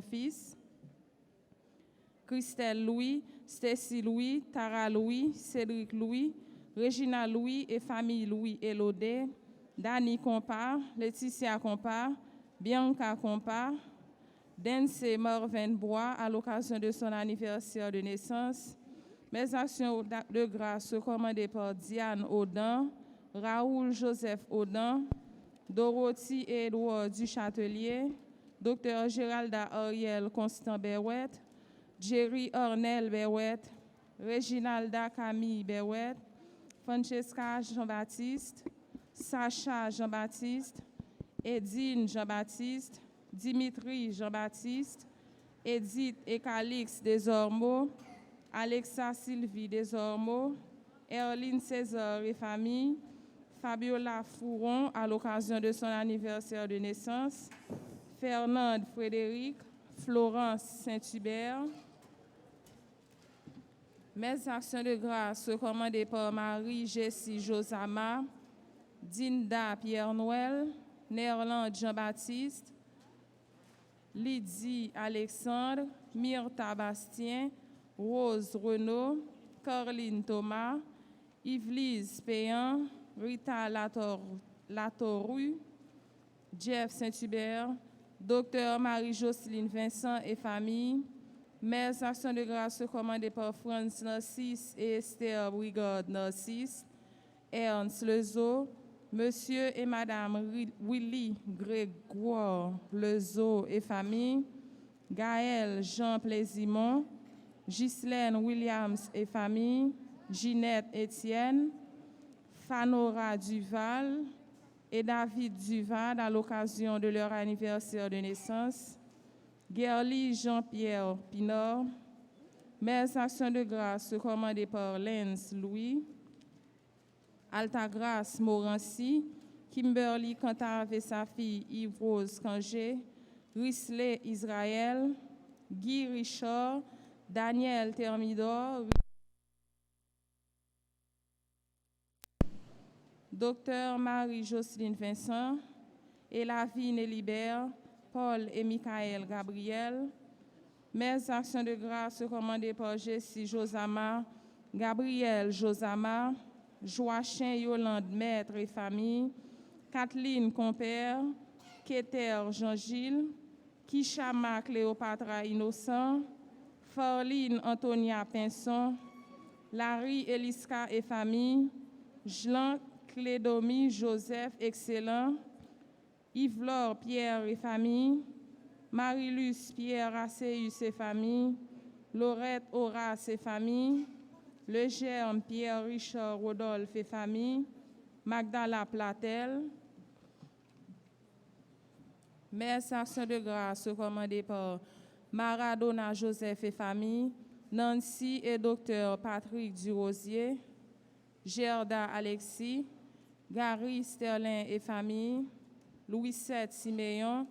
fils. Christelle Louis, Stacy Louis, Tara Louis, Cédric Louis, Regina Louis et famille Louis Elodé, Dani Compa, Laetitia Compa, Bianca Compa, Dense Marvin Bois à l'occasion de son anniversaire de naissance. Mes actions de grâce commandées par Diane Audin, Raoul Joseph Audin, Dorothy et Edouard Duchâtelier, Dr Géralda Ariel Constant Berouette, Jerry Ornel Berouette, Reginalda Camille Berouette, Francesca Jean-Baptiste, Sacha Jean-Baptiste, Edine Jean-Baptiste, Dimitri Jean-Baptiste, Edith et Calix Desormeaux, Alexa Sylvie Desormeaux, Erline César et famille, Fabiola Fouron à l'occasion de son anniversaire de naissance, Fernande Frédéric, Florence Saint-Hubert. Mes actions de grâce commandées par Marie-Jessie Josama, Dinda Pierre-Noël, Nerland Jean-Baptiste, Lydie Alexandre, Myrtha Bastien, Rose Renaud, Caroline Thomas, Yvelise Péan, Rita Latoru, Jeff Saint-Hubert, Dr Marie-Jocelyne Vincent et famille. Mes actions de grâce commandées par Franz Narcisse et Esther Brigade Narcisse, Ernst Lezo, Monsieur et Madame Willy Grégoire Lezo et famille, Gaël Jean Plaisimont, Ghislaine Williams et famille, Ginette Étienne, Fanora Duval et David Duval à l'occasion de leur anniversaire de naissance, Gerly Jean-Pierre Pinard. Mes actions de grâce commandées par Lens Louis, Altagrace Morancy, Kimberly Cantave et sa fille Yves-Rose Cangé, Risley Israël, Guy Richard, Daniel Thermidor, Dr Marie-Jocelyne Vincent, Elavine Elibert, Paul et Michael Gabriel. Mes actions de grâce commandées par Jessie Josama, Gabriel Josama, Joachim Yolande Maître et famille, Kathleen Compère, Keter Jean-Gilles, Kishama Cléopatra Innocent, Forline Antonia Pinson, Larry Eliska et famille, Jean Clédomie Joseph Excellent, Yves-Laure Pierre et famille, Marie-Luce Pierre Asseus et famille, Laurette Horace et famille, Le Germe Pierre Richard Rodolphe et famille, Magdala Platel. Mes actions de grâce commandées par Maradona Joseph et famille, Nancy et Dr Patrick Durosier, Gerda Alexis, Gary Sterling et famille, Louisette Siméon,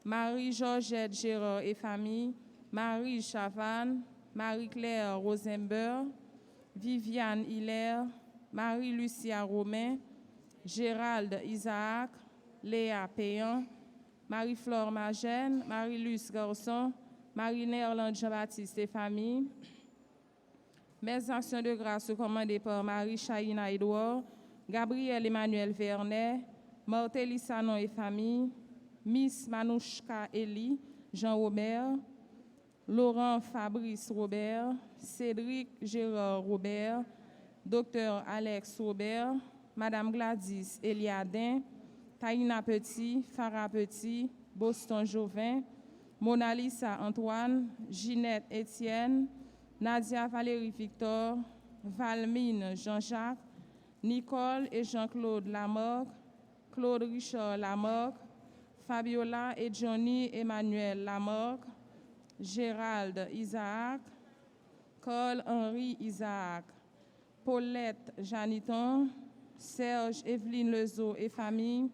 Marie-Georgette Gérard et famille, Marie Chavannes, Marie-Claire Rosenberg, Viviane Hilaire, Marie-Lucia Romain, Gérald Isaac, Léa Payan, Marie-Flore Magène, Marie-Luce Garçon, Marie-Nerland Jean-Baptiste et famille. Mes actions de grâce commandées par Marie-Chaïna Edouard, Gabriel Emmanuel Vernet, Martelly Sanon et famille, Miss Manouchka Eli, Jean-Robert, Laurent Fabrice Robert, Cédric Gérard Robert, Dr Alex Robert, Madame Gladys Eliadin, Taïna Petit, Farah Petit, Boston Jovin, Mona Lisa Antoine, Ginette Étienne, Nadia Valérie Victor, Valmine Jean-Jacques, Nicole et Jean-Claude Lamarck, Claude Richard Lamarck, Fabiola et Johnny Emmanuel Lamarck, Gérald Isaac, Carl-Henri Isaac, Paulette Janiton, Serge Evelyne Lezo et famille,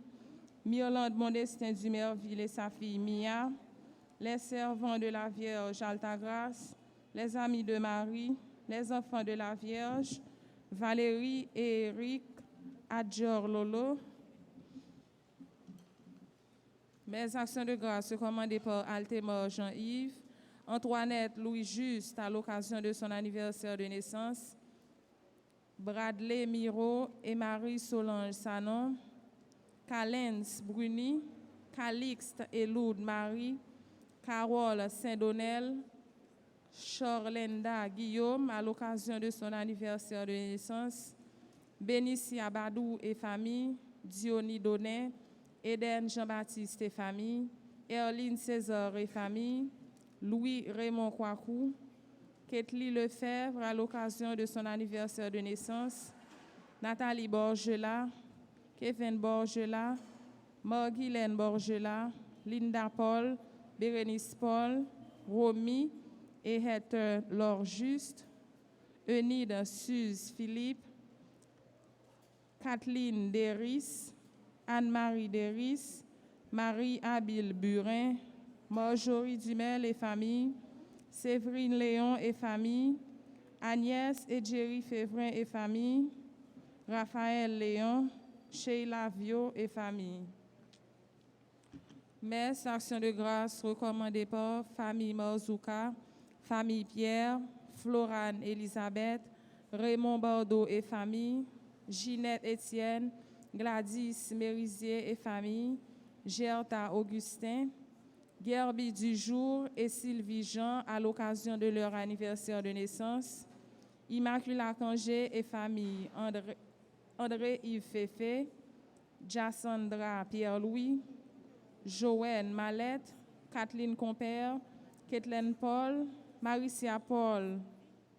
Myrlande Modestin Dumerville et sa fille Mia, les servants de la Vierge Altagrace, les amis de Marie, les enfants de la Vierge, Valérie et Eric Adjor Lolo. Mes actions de grâce commandées par Altémor Jean-Yves, Antoinette Louis-Juste à l'occasion de son anniversaire de naissance, Bradley Miro et Marie Solange Sanon, Calens Bruni, Calixte et Lourdes Marie, Carole Saint-Donnel, Chorlenda Guillaume à l'occasion de son anniversaire de naissance, Bénicia Badou et famille, Diony Donnet, Eden Jean-Baptiste et famille, Erline César et famille, Louis Raymond Kouakou, Ketli Lefebvre à l'occasion de son anniversaire de naissance, Nathalie Borgela, Kevin Borgela, Marguilène Borgela, Linda Paul, Bérénice Paul, Romy et Heather Laure Juste, Eunide Suze Philippe, Kathleen Deris, Anne-Marie Deris, Marie-Habile Burin, Marjorie Dumel et famille, Séverine Léon et famille, Agnès et Jerry Févrin et famille, Raphaël Léon, Sheila Vio et famille. Messe, action de grâce recommandée par famille Marzouka, famille Pierre, Florane Elisabeth, Raymond Bordeaux et famille, Ginette Étienne, Gladys Mérisier et famille, Gerta Augustin, Gerby Dujour et Sylvie Jean à l'occasion de leur anniversaire de naissance, Immaculata Congé et famille, André Yves Féfé, Jassandra Pierre-Louis, Joël Mallette, Kathleen Compère, Kathleen Paul, Maricia Paul,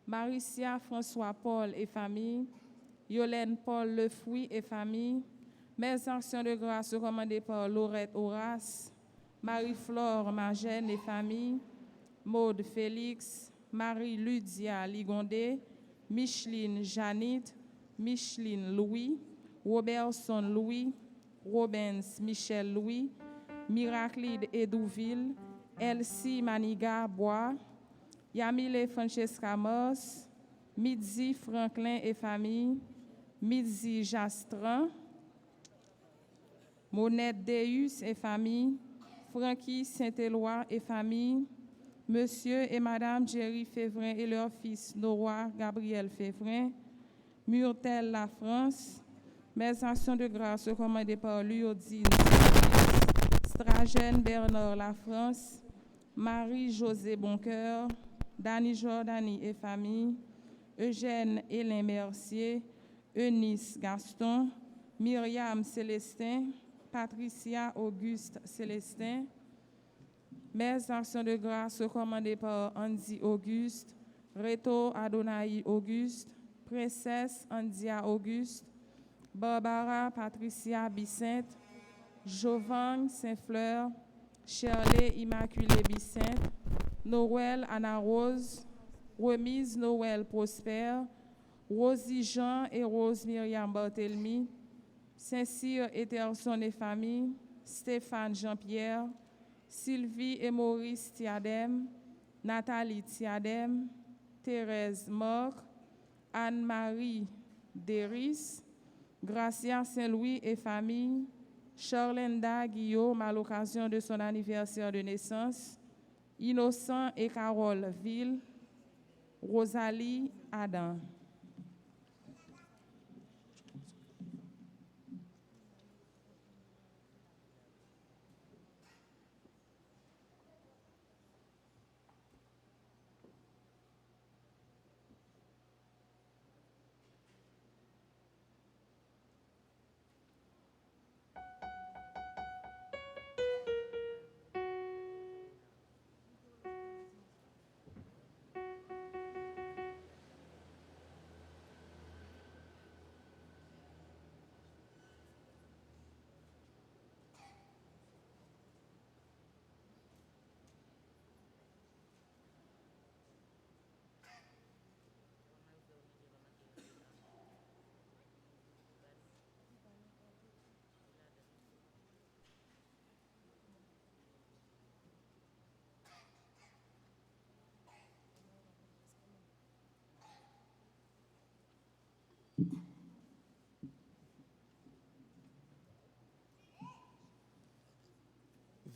Maricia François Paul et famille, Yolène Paul Lefouy et famille, mes actions de grâce recommandées par Laurette Horace, Marie-Flore Magène et famille, Maude Félix, Marie-Ludia Ligondé, Micheline Janit, Micheline Louis, Robertson Louis, Robens Michel Louis, Miraclide Edouville, Elsie Maniga Bois, Yamile Francesca Moss, Midzi Franklin et famille, Midzi Jastran, Monette Deus et famille, Francky Saint-Éloi et famille, Monsieur et Madame Jerry Févrin et leur fils Noroy Gabriel Févrin, Murtel La France, mes actions de grâce recommandées par Luodine Stragène Bernard La France, Marie-Josée Boncoeur, Dani Jordani et famille, Eugène Hélène Mercier, Eunice Gaston, Myriam Célestin, Patricia Auguste Célestin, mes actions de grâce recommandées par Andy Auguste, Reto Adonai Auguste, Princesse Andia Auguste, Barbara Patricia Bicente, Jovan Saint-Fleur, Shirley Immaculée Bicente, Noël Anna Rose, Remise Noël Prosper, Rosie Jean et Rose Myriam Barthélemy, Saint-Cyr Éterson et famille, Stéphane Jean-Pierre, Sylvie et Maurice Thiadem, Nathalie Thiadem, Thérèse Morc, Anne-Marie Deris, Gracia Saint-Louis et famille, Charlenda Guillaume à l'occasion de son anniversaire de naissance, Innocent et Carole Ville, Rosalie Adam.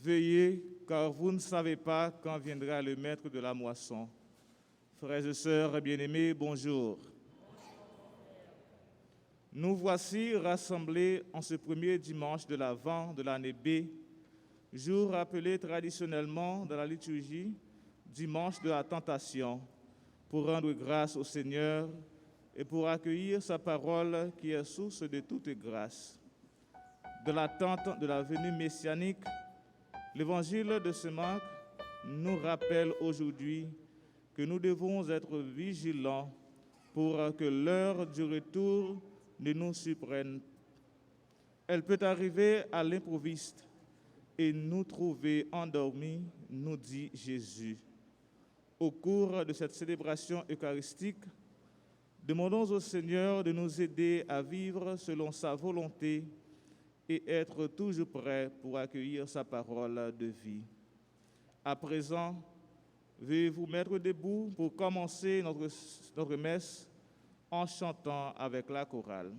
Veuillez, car vous ne savez pas quand viendra le maître de la moisson. Frères et sœurs bien-aimés, bonjour. Nous voici rassemblés en ce premier dimanche de l'Avent de l'année B, jour appelé traditionnellement dans la liturgie dimanche de la tentation, pour rendre grâce au Seigneur et pour accueillir sa parole qui est source de toute grâce. De l'attente de la venue messianique, l'évangile de ce Marc nous rappelle aujourd'hui que nous devons être vigilants pour que l'heure du retour ne nous surprenne. Elle peut arriver à l'improviste et nous trouver endormis, nous dit Jésus. Au cours de cette célébration eucharistique, demandons au Seigneur de nous aider à vivre selon sa volonté et être toujours prêts pour accueillir sa parole de vie. À présent, veuillez vous mettre debout pour commencer notre messe en chantant avec la chorale.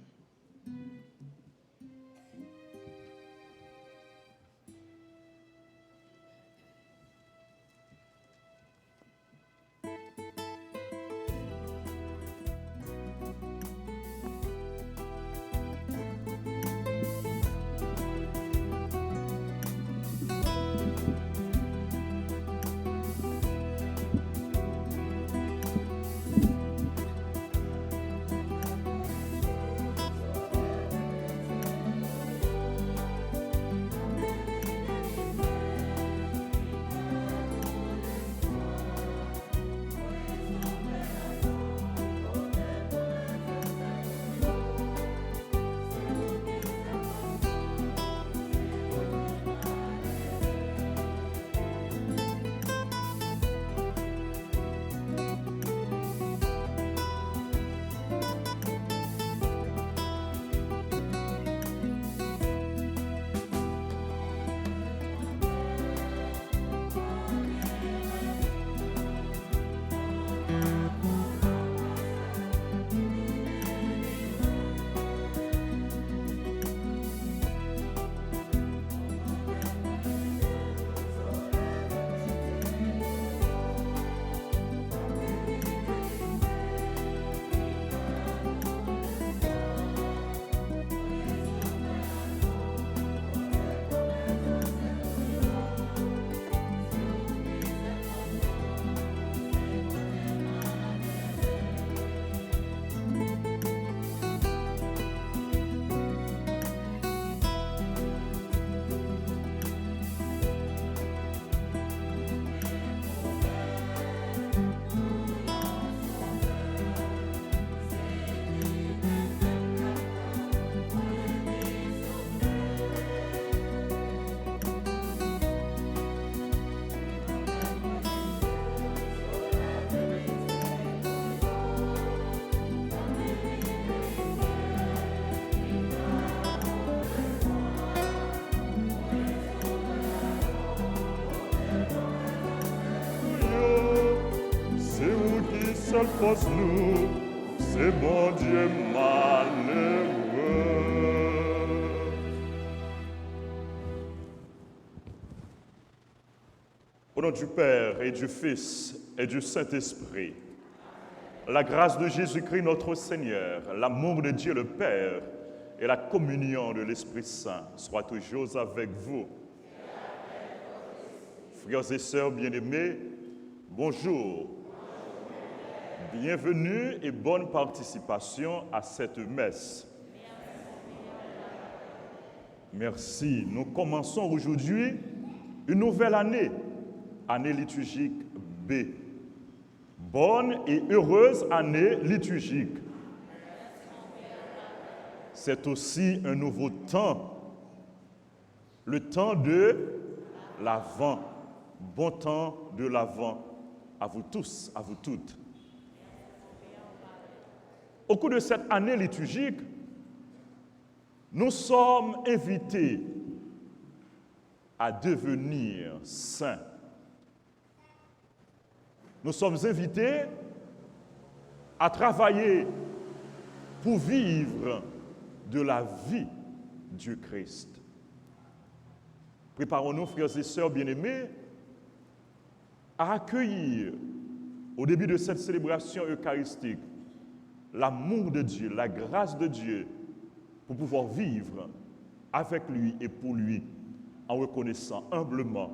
Pose-nous, c'est mon Dieu malheureux. Au nom du Père et du Fils et du Saint-Esprit, la grâce de Jésus-Christ notre Seigneur, l'amour de Dieu le Père et la communion de l'Esprit Saint soient toujours avec vous. Frères et sœurs bien-aimés, bonjour. Bienvenue et bonne participation à cette messe. Merci. Nous commençons aujourd'hui une nouvelle année, année liturgique B. Bonne et heureuse année liturgique. C'est aussi un nouveau temps, le temps de l'Avent. Bon temps de l'Avent à vous tous, à vous toutes. Au cours de cette année liturgique, nous sommes invités à devenir saints. Nous sommes invités à travailler pour vivre de la vie du Christ. Préparons-nous, frères et sœurs bien-aimés, à accueillir au début de cette célébration eucharistique l'amour de Dieu, la grâce de Dieu, pour pouvoir vivre avec lui et pour lui, en reconnaissant humblement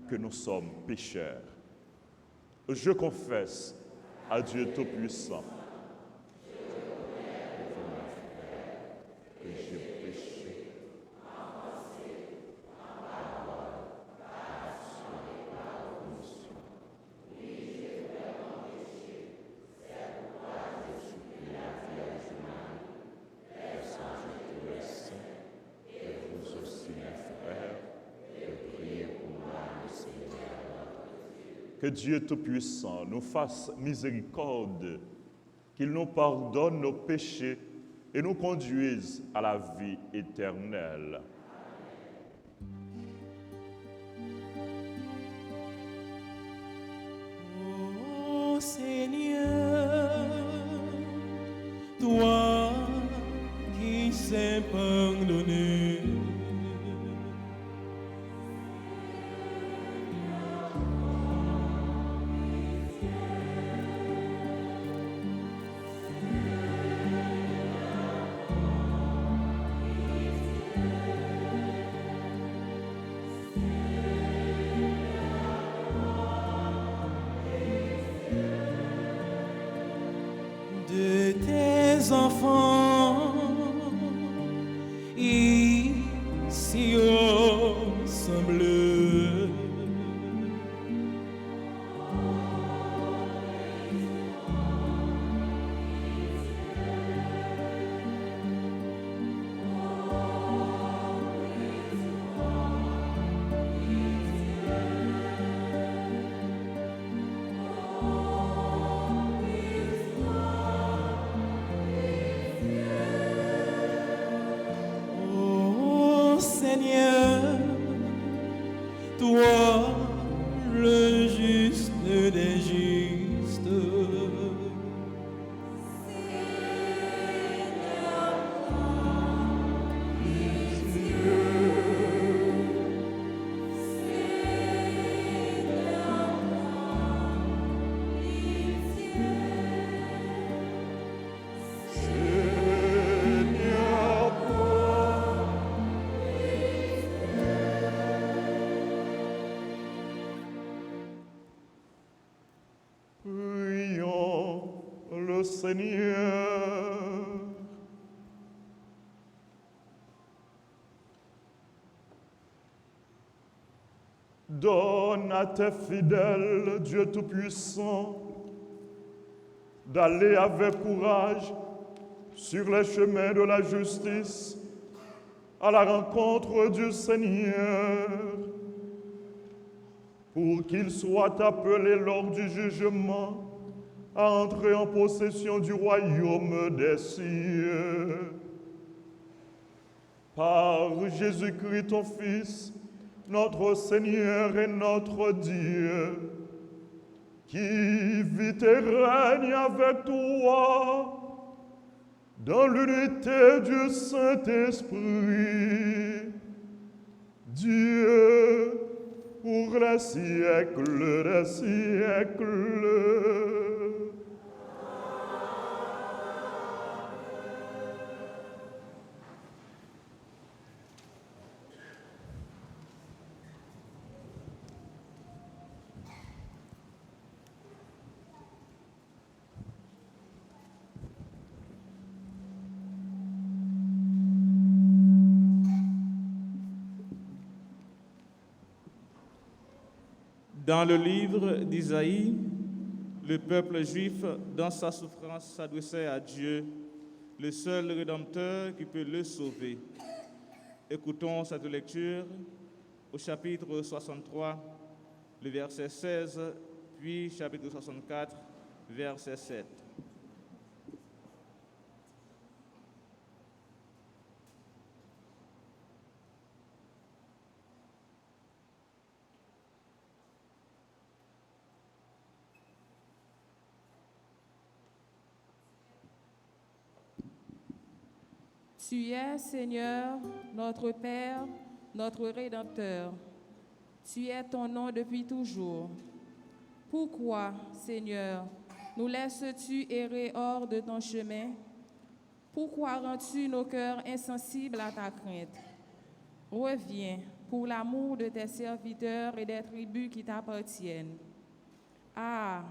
que nous sommes pécheurs. Je confesse à Dieu Tout-Puissant que j'ai péché. Que Dieu Tout-Puissant nous fasse miséricorde, qu'il nous pardonne nos péchés et nous conduise à la vie éternelle. Ô Seigneur, toi qui sais pardonner, de tes enfants ici rassemblés. Ô Seigneur, toi le juste des justes, Prions le Seigneur. Donne à tes fidèles, Dieu Tout-Puissant, d'aller avec courage sur les chemins de la justice à la rencontre du Seigneur, pour qu'ils soient appelés lors du jugement à entrer en possession du royaume des cieux. Par Jésus-Christ, ton Fils, notre Seigneur et notre Dieu, qui vit et règne avec toi dans l'unité du Saint-Esprit, Dieu, pour les siècles des siècles. Dans le livre d'Isaïe, le peuple juif, dans sa souffrance, s'adressait à Dieu, le seul Rédempteur qui peut le sauver. Écoutons cette lecture au chapitre 63, le verset 16, puis chapitre 64, verset 7. Tu es, Seigneur, notre Père, notre Rédempteur. Tu es ton nom depuis toujours. Pourquoi, Seigneur, nous laisses-tu errer hors de ton chemin? Pourquoi rends-tu nos cœurs insensibles à ta crainte? Reviens pour l'amour de tes serviteurs et des tribus qui t'appartiennent. Ah,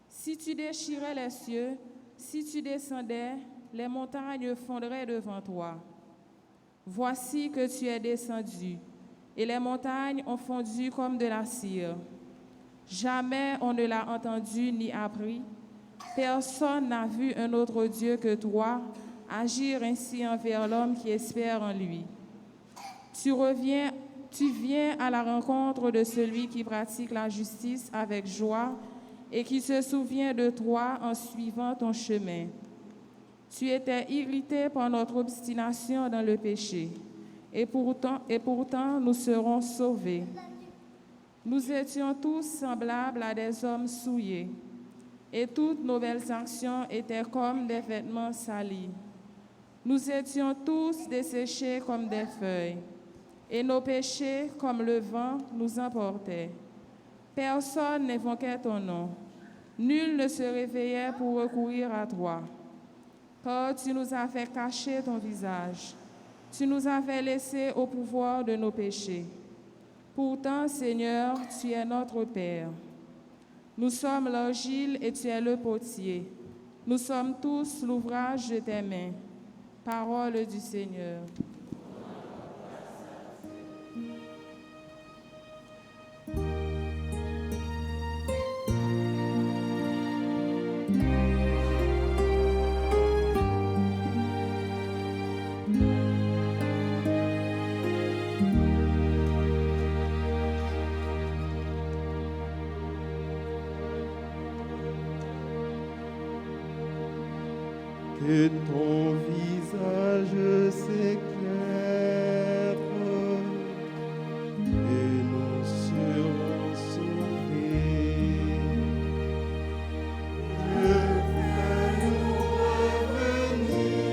si tu déchirais les cieux, si tu descendais, les montagnes fondraient devant toi. Voici que tu es descendu, et les montagnes ont fondu comme de la cire. Jamais on ne l'a entendu ni appris. Personne n'a vu un autre Dieu que toi agir ainsi envers l'homme qui espère en lui. Tu viens à la rencontre de celui qui pratique la justice avec joie et qui se souvient de toi en suivant ton chemin. Tu étais irrité par notre obstination dans le péché, et pourtant nous serons sauvés. Nous étions tous semblables à des hommes souillés, et toutes nos belles actions étaient comme des vêtements salis. Nous étions tous desséchés comme des feuilles, et nos péchés, comme le vent, nous emportaient. Personne n'évoquait ton nom. Nul ne se réveillait pour recourir à toi. Car tu nous as fait cacher ton visage. Tu nous as fait laisser au pouvoir de nos péchés. Pourtant, Seigneur, tu es notre Père. Nous sommes l'argile et tu es le potier. Nous sommes tous l'ouvrage de tes mains. Parole du Seigneur. Que ton visage s'éclaire et nous serons sauvés. Dieu, fais-nous revenir.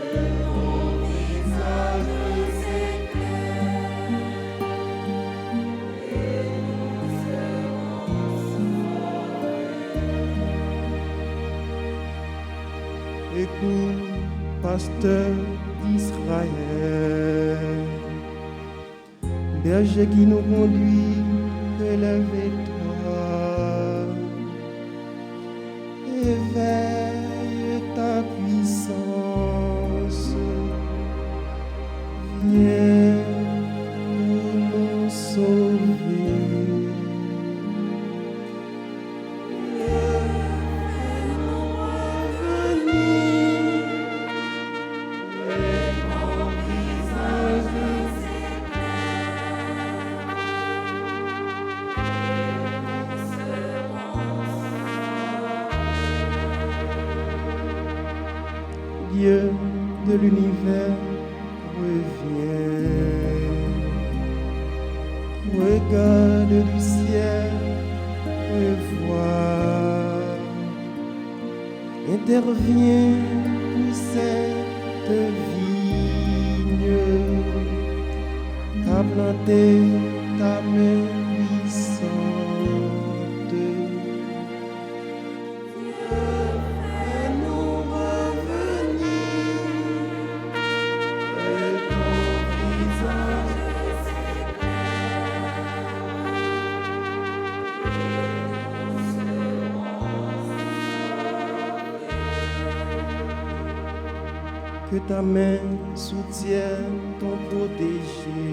Que ton visage s'éclaire et nous serons sauvés. Écoute, pasteur d'Israël, berger qui nous conduit, relève-toi, éveille ta puissance, viens pour nous sauver. Dieu de l'univers, reviens. Regarde du ciel et vois. Interviens pour cette vigne. T'as planté ta main puissante. Que ta main soutienne ton protégé,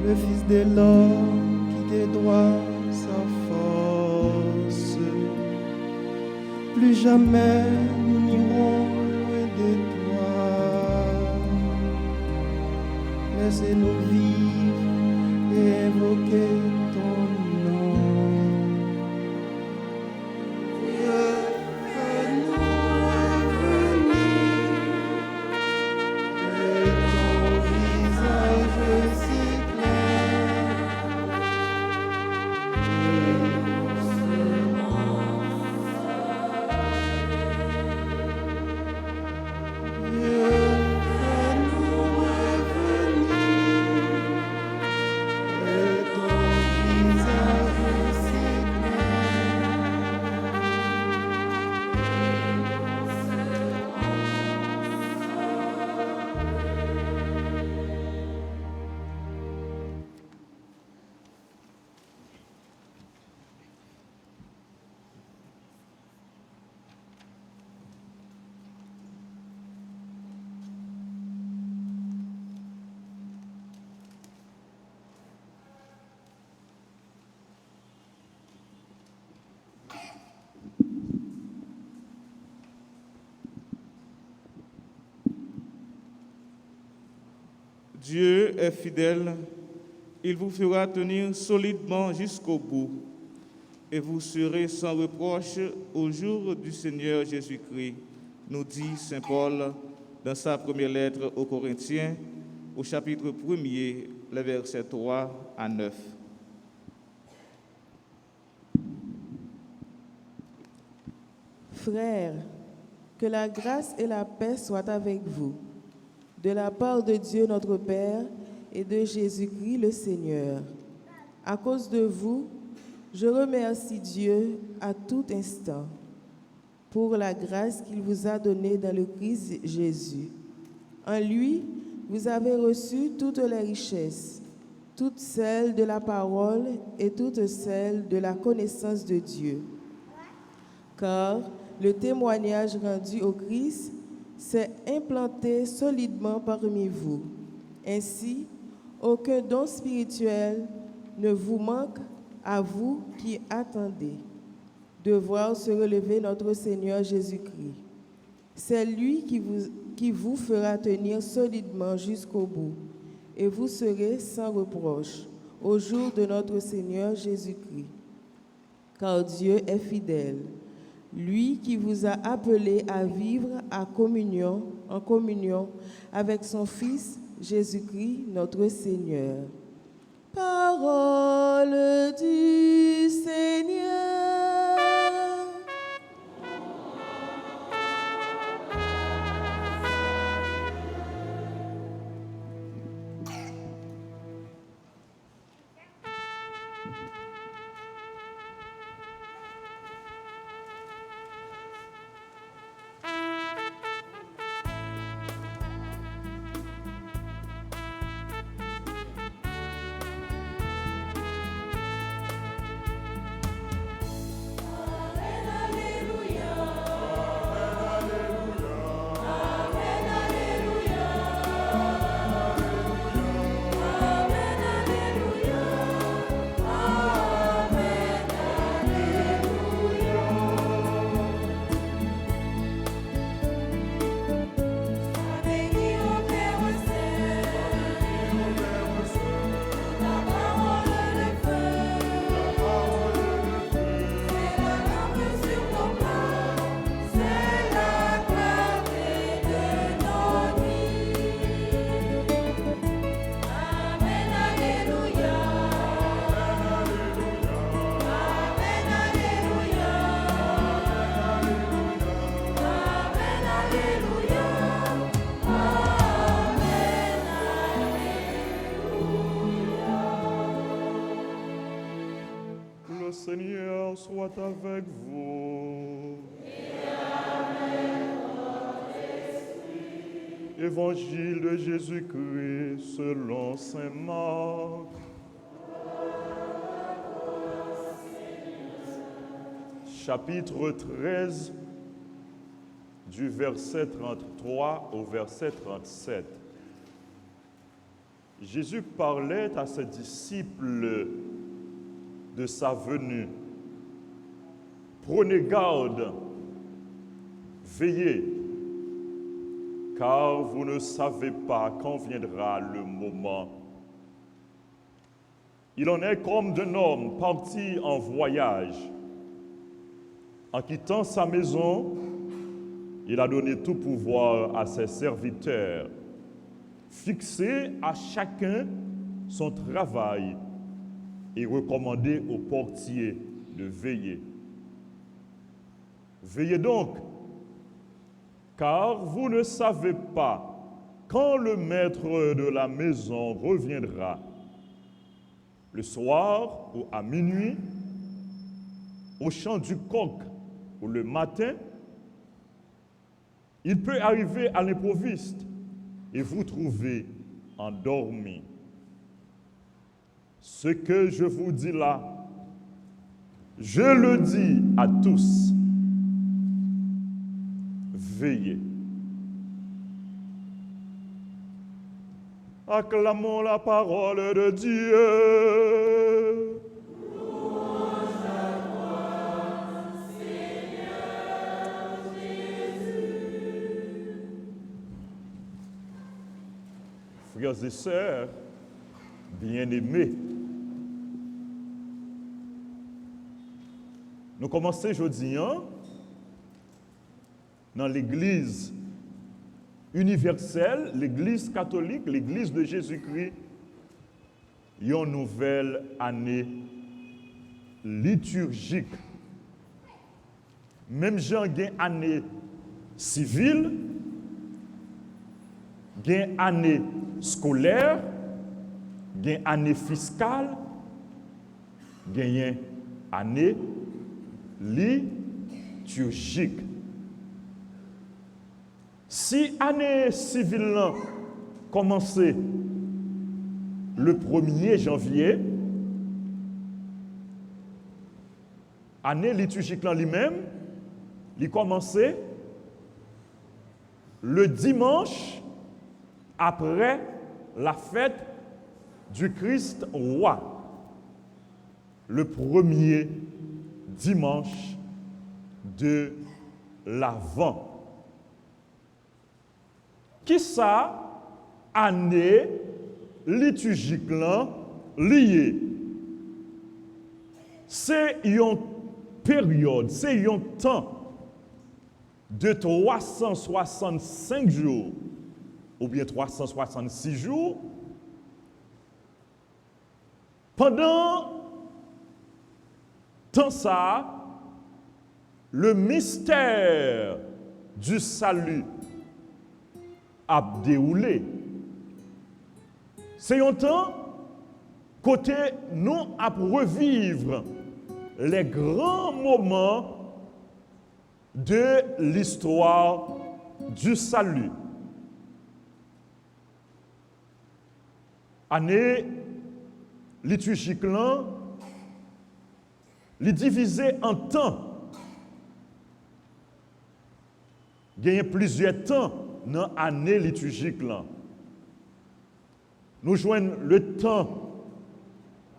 le Fils de l'homme qui te doit sa force. Plus jamais nous n'irons loin de toi. Laissez-nous vivre et invoquer ton nom. Dieu, fais-nous revenir. Dieu est fidèle, il vous fera tenir solidement jusqu'au bout, et vous serez sans reproche au jour du Seigneur Jésus-Christ, nous dit Saint Paul dans sa première lettre aux Corinthiens, au chapitre 1er, les versets 3 à 9. Frères, que la grâce et la paix soient avec vous, de la part de Dieu notre Père et de Jésus-Christ le Seigneur. À cause de vous, je remercie Dieu à tout instant pour la grâce qu'il vous a donnée dans le Christ Jésus. En lui, vous avez reçu toutes les richesses, toutes celles de la parole et toutes celles de la connaissance de Dieu. Car le témoignage rendu au Christ s'est implanté solidement parmi vous. Ainsi, aucun don spirituel ne vous manque à vous qui attendez de voir se relever notre Seigneur Jésus-Christ. C'est lui qui vous fera tenir solidement jusqu'au bout, et vous serez sans reproche au jour de notre Seigneur Jésus-Christ. Car Dieu est fidèle, lui qui vous a appelé à vivre en communion avec son Fils Jésus-Christ, notre Seigneur. Parole du Seigneur. Le Seigneur soit avec vous. Évangile de Jésus-Christ selon saint Marc. Chapitre 13, du verset 33 au verset 37. Jésus parlait à ses disciples de sa venue. Prenez garde, veillez, car vous ne savez pas quand viendra le moment. Il en est comme d'un homme parti en voyage. En quittant sa maison, il a donné tout pouvoir à ses serviteurs, fixé à chacun son travail et recommandé aux portiers de veiller. Veillez donc, car vous ne savez pas quand le maître de la maison reviendra, le soir ou à minuit, au chant du coq ou le matin. Il peut arriver à l'improviste et vous trouver endormi. Ce que je vous dis là, je le dis à tous. Veillez. Acclamons la parole de Dieu. Frères frères et sœurs bien-aimés, nous commençons aujourd'hui dans l'Église universelle, l'Église catholique, l'Église de Jésus-Christ, une nouvelle année liturgique. Même gens qui ont une année civile, qui ont une année scolaire, qui ont une année fiscale, qui ont une année liturgique. Si l'année civile commence le 1er janvier, l'année liturgique lui-même, il commence le dimanche après la fête du Christ roi, le 1er dimanche de l'Avent. Qui ça, année liturgique liée? C'est une période, c'est un temps de 365 jours ou bien 366 jours pendant temps ça, le mystère du salut a déroulé. C'est un temps côté nous à revivre les grands moments de l'histoire du salut. Année liturgique là, les diviser en temps. Il y a plusieurs temps dans l'année liturgique là. Nous joignons le temps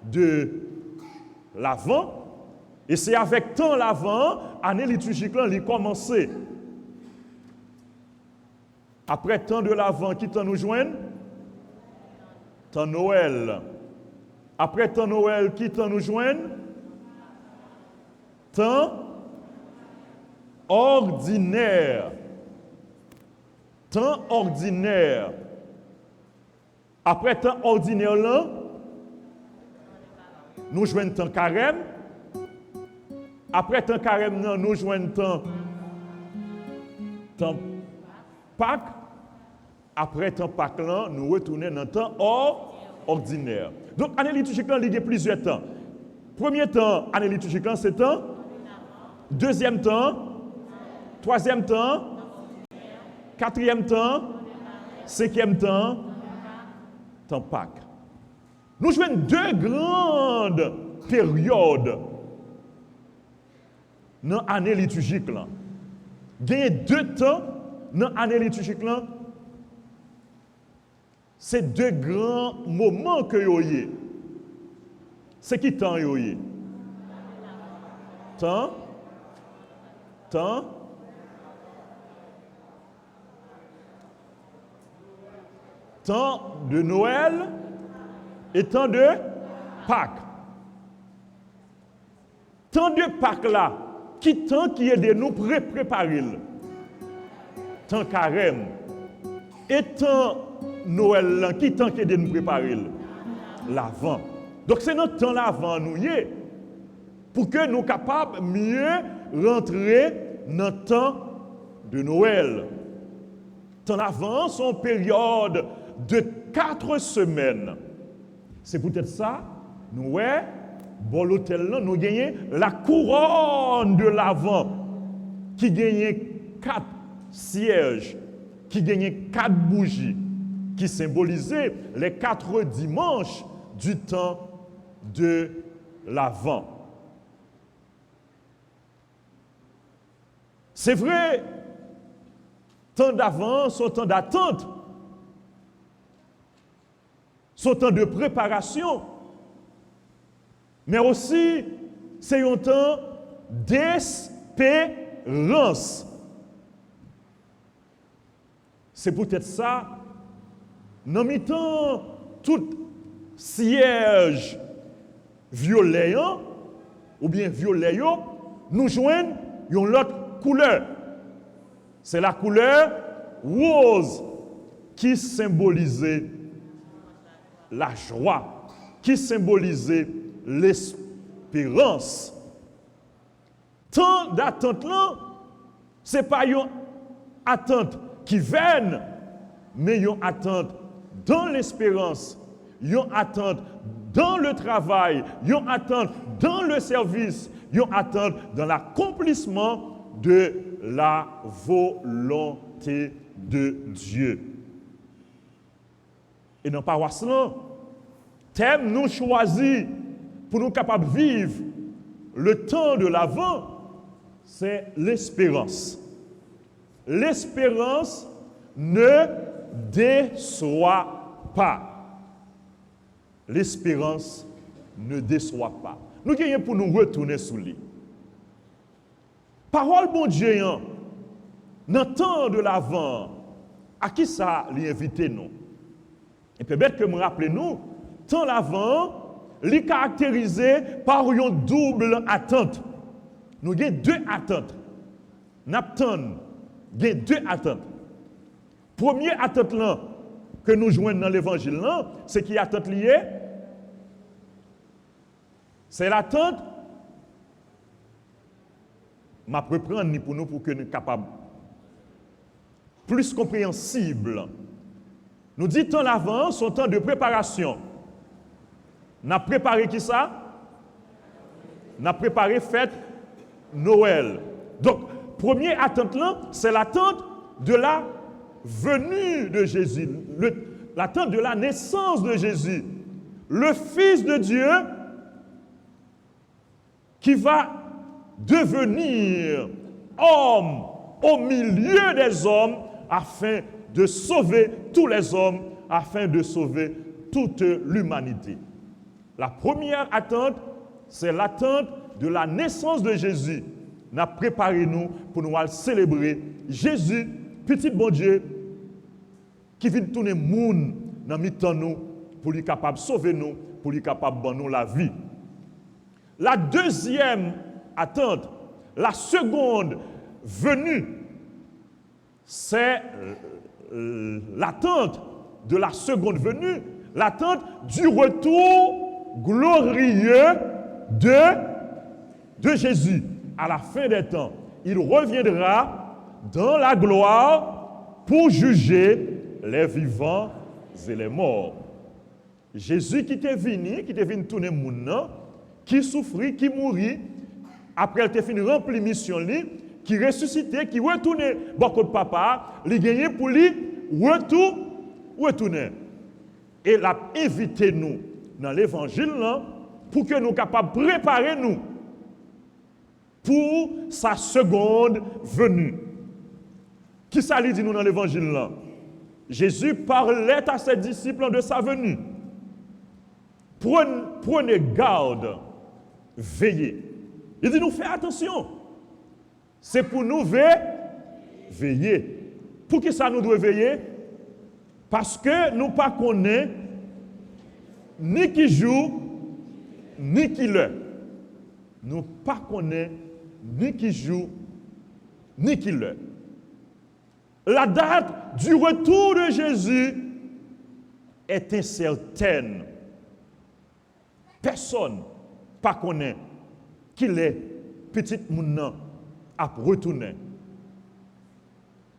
de l'Avent, et c'est avec temps l'Avent, l'année liturgique là, il commence. Après temps de l'Avent, qui temps nous joignent? Temps Noël. Après temps Noël, qui temps nous joignent? Temps ordinaire. Temps ordinaire. Après temps ordinaire là, nous jouons temps carême. Après temps carême là, nous jouons temps Pâques. Après temps Pâques là, nous retournons dans temps ordinaire. Donc année liturgique là, il y a plusieurs temps. Premier temps, année liturgique là, c'est temps. Deuxième temps, troisième temps, quatrième temps, cinquième temps, temps Pâques. Nous jouons deux grandes périodes dans l'année liturgique. Il y a deux temps dans l'année liturgique. C'est deux grands moments que vous avez. C'est qui temps vous avez? Temps de Noël et temps de Pâques. Temps de Pâques là, qui temps qui est de nous préparer? Temps carême. Et temps Noël là, qui temps qui est de nous préparer? L'Avent. Donc c'est notre temps l'Avent nous y est, pour que nous soyons capables de mieux rentrer dans le temps de Noël. Temps l'Avent, c'est une période de 4 semaines. C'est peut-être ça, nous, bon l'hôtel là, nous gagnons la couronne de l'Avent, qui gagne 4 sièges, qui gagne 4 bougies, qui symbolisaient les 4 dimanches du temps de l'Avent. C'est vrai, temps d'avance, son temps d'attente, son temps de préparation, mais aussi c'est un temps d'espérance. C'est peut-être ça, dans mi-temps, tout siège violet, ou bien violet, nous joignent une autre couleur. C'est la couleur rose qui symbolisait la joie, qui symbolisait l'espérance. Tant d'attente là, ce n'est pas une attente qui vaine, mais une attente dans l'espérance, une attente dans le travail, une attente dans le service, une attente dans l'accomplissement de la volonté de Dieu. Et dans la paroisse, thème nous choisi pour nous capables de vivre le temps de l'Avent, c'est l'espérance. L'espérance ne déçoit pas. L'espérance ne déçoit pas. Nous gagnons pour nous retourner sous lui. Parole bon Dieu, dans le temps de l'Avent, à qui ça l'invite nous? Et peut-être que me rappelez nous, temps l'Avent, est caractérisé par une double attente. Nous avons deux attentes. Nous avons deux attentes. Première attente là, que nous joignons dans l'évangile, c'est qui est attente liée? C'est l'attente. Je vais reprendre pour nous pour que nous soyons capables. Plus compréhensible. Nous disons temps l'avant, son temps de préparation. Nous avons préparé qui ça? Nous avons préparé fête Noël. Donc, première attente là, c'est l'attente de la venue de Jésus, l'attente de la naissance de Jésus, le Fils de Dieu qui va devenir homme au milieu des hommes afin de sauver tous les hommes, afin de sauver toute l'humanité. La première attente, c'est l'attente de la naissance de Jésus. Nous avons préparé nous pour nous célébrer Jésus, petit bon Dieu, qui vient tourner le monde dans mi-temps nous, pour lui capable de sauver nous, pour lui capable de donner la vie. La deuxième attente, la seconde venue, c'est l'attente de la seconde venue, l'attente du retour glorieux de Jésus. À la fin des temps, il reviendra dans la gloire pour juger les vivants et les morts. Jésus qui est venu tourner le monde, qui souffrit, qui mourit, après il a fini remplir mission, qui ressuscité, qui retourné beaucoup de papa, il a gagné pour lui retourner. Et il a invité nous dans l'évangile pour que nous soyons capables de préparer nous pour sa seconde venue. Qui ça lui dit nous dans l'évangile là? Jésus parlait à ses disciples de sa venue. Prenez garde, veillez. Il dit nous fais attention. C'est pour nous veiller. Pour qui ça nous doit veiller? Parce que nous ne connaissons pas ni qui joue, ni qui l'heure. Nous ne connaissons pas ni qui joue, ni qui l'heure. La date du retour de Jésus est incertaine. Personne ne connaît qu'il est petit moun à retourner.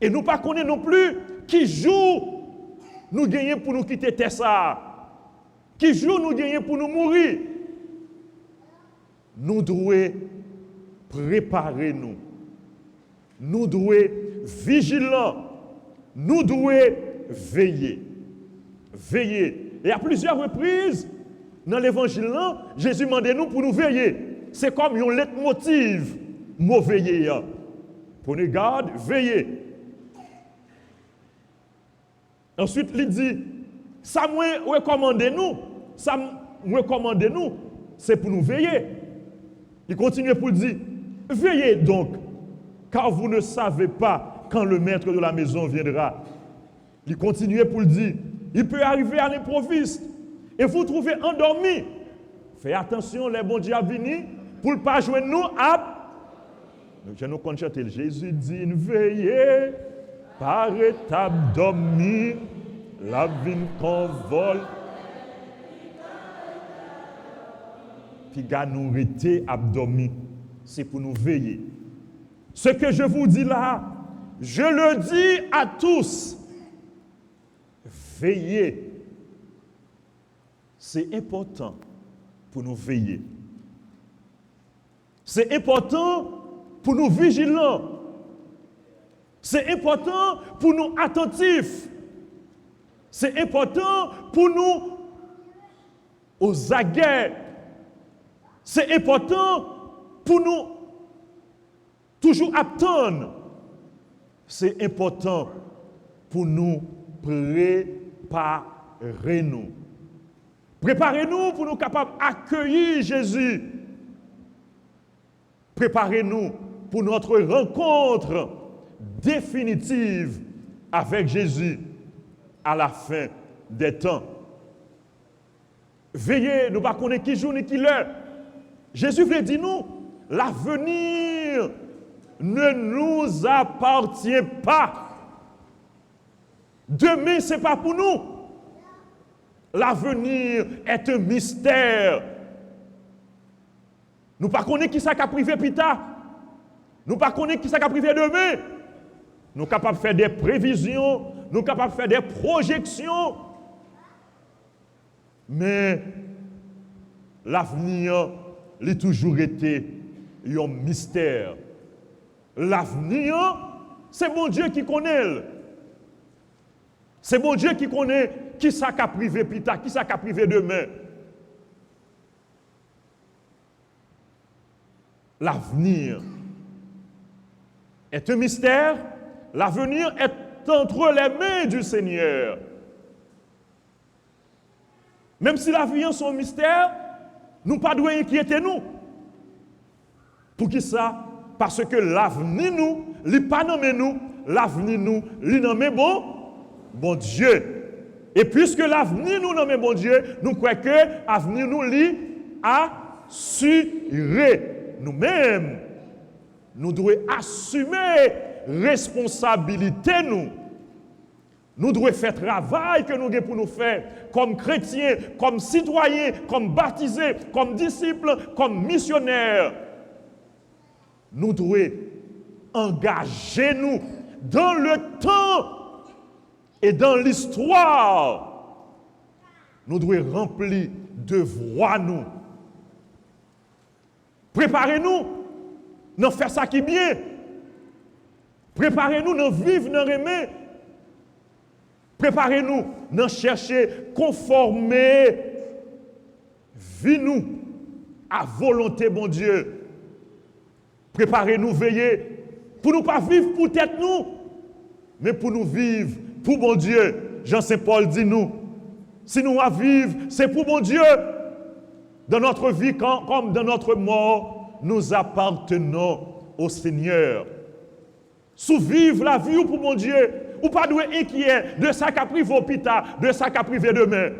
Et nous ne connaissons non plus qui jour nous gagnons pour nous quitter Tessa. Qui jour nous gagnons pour nous mourir. Nous devons préparer nous. Nous devons vigilants. Nous devons veiller. Veiller. Et à plusieurs reprises, dans l'évangile, Jésus demande nous pour nous veiller. C'est comme un leitmotiv, mot veiller. Prenez garde, veillez. Ensuite, il dit, ça me recommande nous, c'est pour nous veiller. Il continue pour dire, veillez donc, car vous ne savez pas quand le maître de la maison viendra. Il continue pour dire, Il peut arriver à l'improviste. Et vous trouvez endormi. Faites attention, les bons dieux venus pour ne pas jouer nous à. Je nous compte chanter. Jésus dit, veillez, par étape dormi, la vie convole. Puis gars nous rester abdomi, c'est pour nous veiller. Ce que je vous dis là, je le dis à tous. Veillez. C'est important pour nous veiller. C'est important pour nous vigilants. C'est important pour nous attentifs. C'est important pour nous aux aguets. C'est important pour nous toujours attendre. C'est important pour nous préparer-nous. Préparez-nous pour nous capables d'accueillir Jésus. Préparez-nous pour notre rencontre définitive avec Jésus à la fin des temps. Veillez, nous ne connaissons pas qui jour ni qui l'heure. Jésus veut dire nous, l'avenir ne nous appartient pas. Demain, ce n'est pas pour nous. L'avenir est un mystère. Nous ne connaissons pas qui ça a privé plus tard. Nous ne connaissons pas qui ça a privé demain. Nous sommes capables de faire des prévisions, nous sommes capables de faire des projections. Mais l'avenir a toujours été un mystère. L'avenir, c'est mon Dieu qui connaît. C'est mon Dieu qui connaît qui ça a privé plus tard, qui ça a privé demain. L'avenir est un mystère. L'avenir est entre les mains du Seigneur. Même si l'avenir est un mystère, nous ne devons pas inquiéter nous. Pour qui ça? Parce que l'avenir nous, il n'est pas nommé nous, l'avenir nous, il est nommé bon Dieu. Et puisque l'avenir nous nommé bon Dieu, nous croyons que l'avenir nous lit assuré. Nous-mêmes, nous devons assumer responsabilité nous. Nous devons faire travail que nous avons pour nous faire comme chrétiens, comme citoyens, comme baptisés, comme disciples, comme missionnaires. Nous devons engager nous dans le temps et dans l'histoire. Nous devons remplir de voix nous. Préparez-nous dans faire ça qui est bien. Préparez-nous dans vivre, dans aimer. Préparez-nous dans chercher conformer vie nous à volonté bon Dieu. Préparez-nous veiller pour nous pas vivre pour tête nous, mais pour nous vivre pour bon Dieu. Jean-Saint-Paul dit nous, si nous à vivre, c'est pour bon Dieu. Dans notre vie comme dans notre mort, nous appartenons au Seigneur. Sous-vivre la vie pour mon Dieu, ou pas doit inquiéter de ça qu'a privé au pita, de ça qu'a privé demain.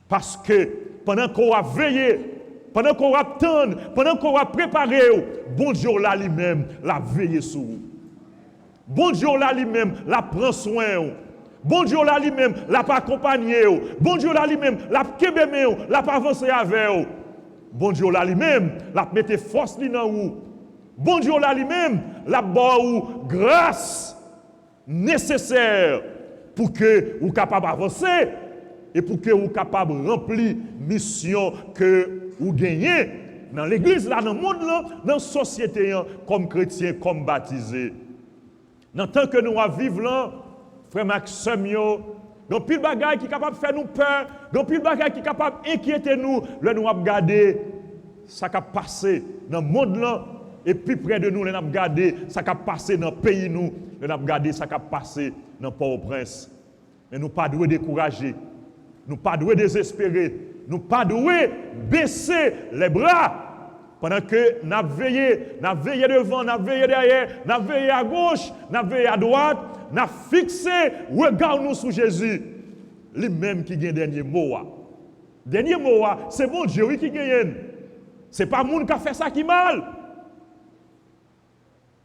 Parce que pendant qu'on va veiller, pendant qu'on va attendre, pendant qu'on va préparer, bon Dieu là lui-même la veille sur vous. Bon Dieu là lui-même la prend soin. Bon Dieu là lui-même la pas accompagner. Bon Dieu là lui-même la kebeme, la pas avancer avec vous. Bon Dieu là lui-même la mettre force li dans vous. Bon Dieu là lui-même la ba ou grâce nécessaire pour que vous capable avancer et pour que vous capable remplir mission que vous gagnez dans l'église là, dans le monde là, dans la société comme chrétien, comme baptisé. Dans le temps que nous vivons là, frère Maxime, il y a pile de bagages qui sont capables de faire nous peur, il y a pile de bagages qui sont capables d'inquiéter nous. Là, nous avons regardé ça qui a passé dans le monde là, et puis près de nous, nous avons regardé ça qui a passé dans le pays nous, nous avons regardé ça qui a passé dans Port-au-Prince. Mais nous ne pas devons décourager, nous ne pas devons désespérer, nous ne pas devons baisser les bras. Pendant que nous avons veillé devant, nous avons veillé derrière, nous avons veillé à gauche, nous avons veillé à droite, nous avons fixé, regardons-nous sur Jésus. lui-même qui gagne dernier mot. Dernier mot, c'est bon Dieu qui gagne. Ce n'est pas le monde qui a fait ça qui mal.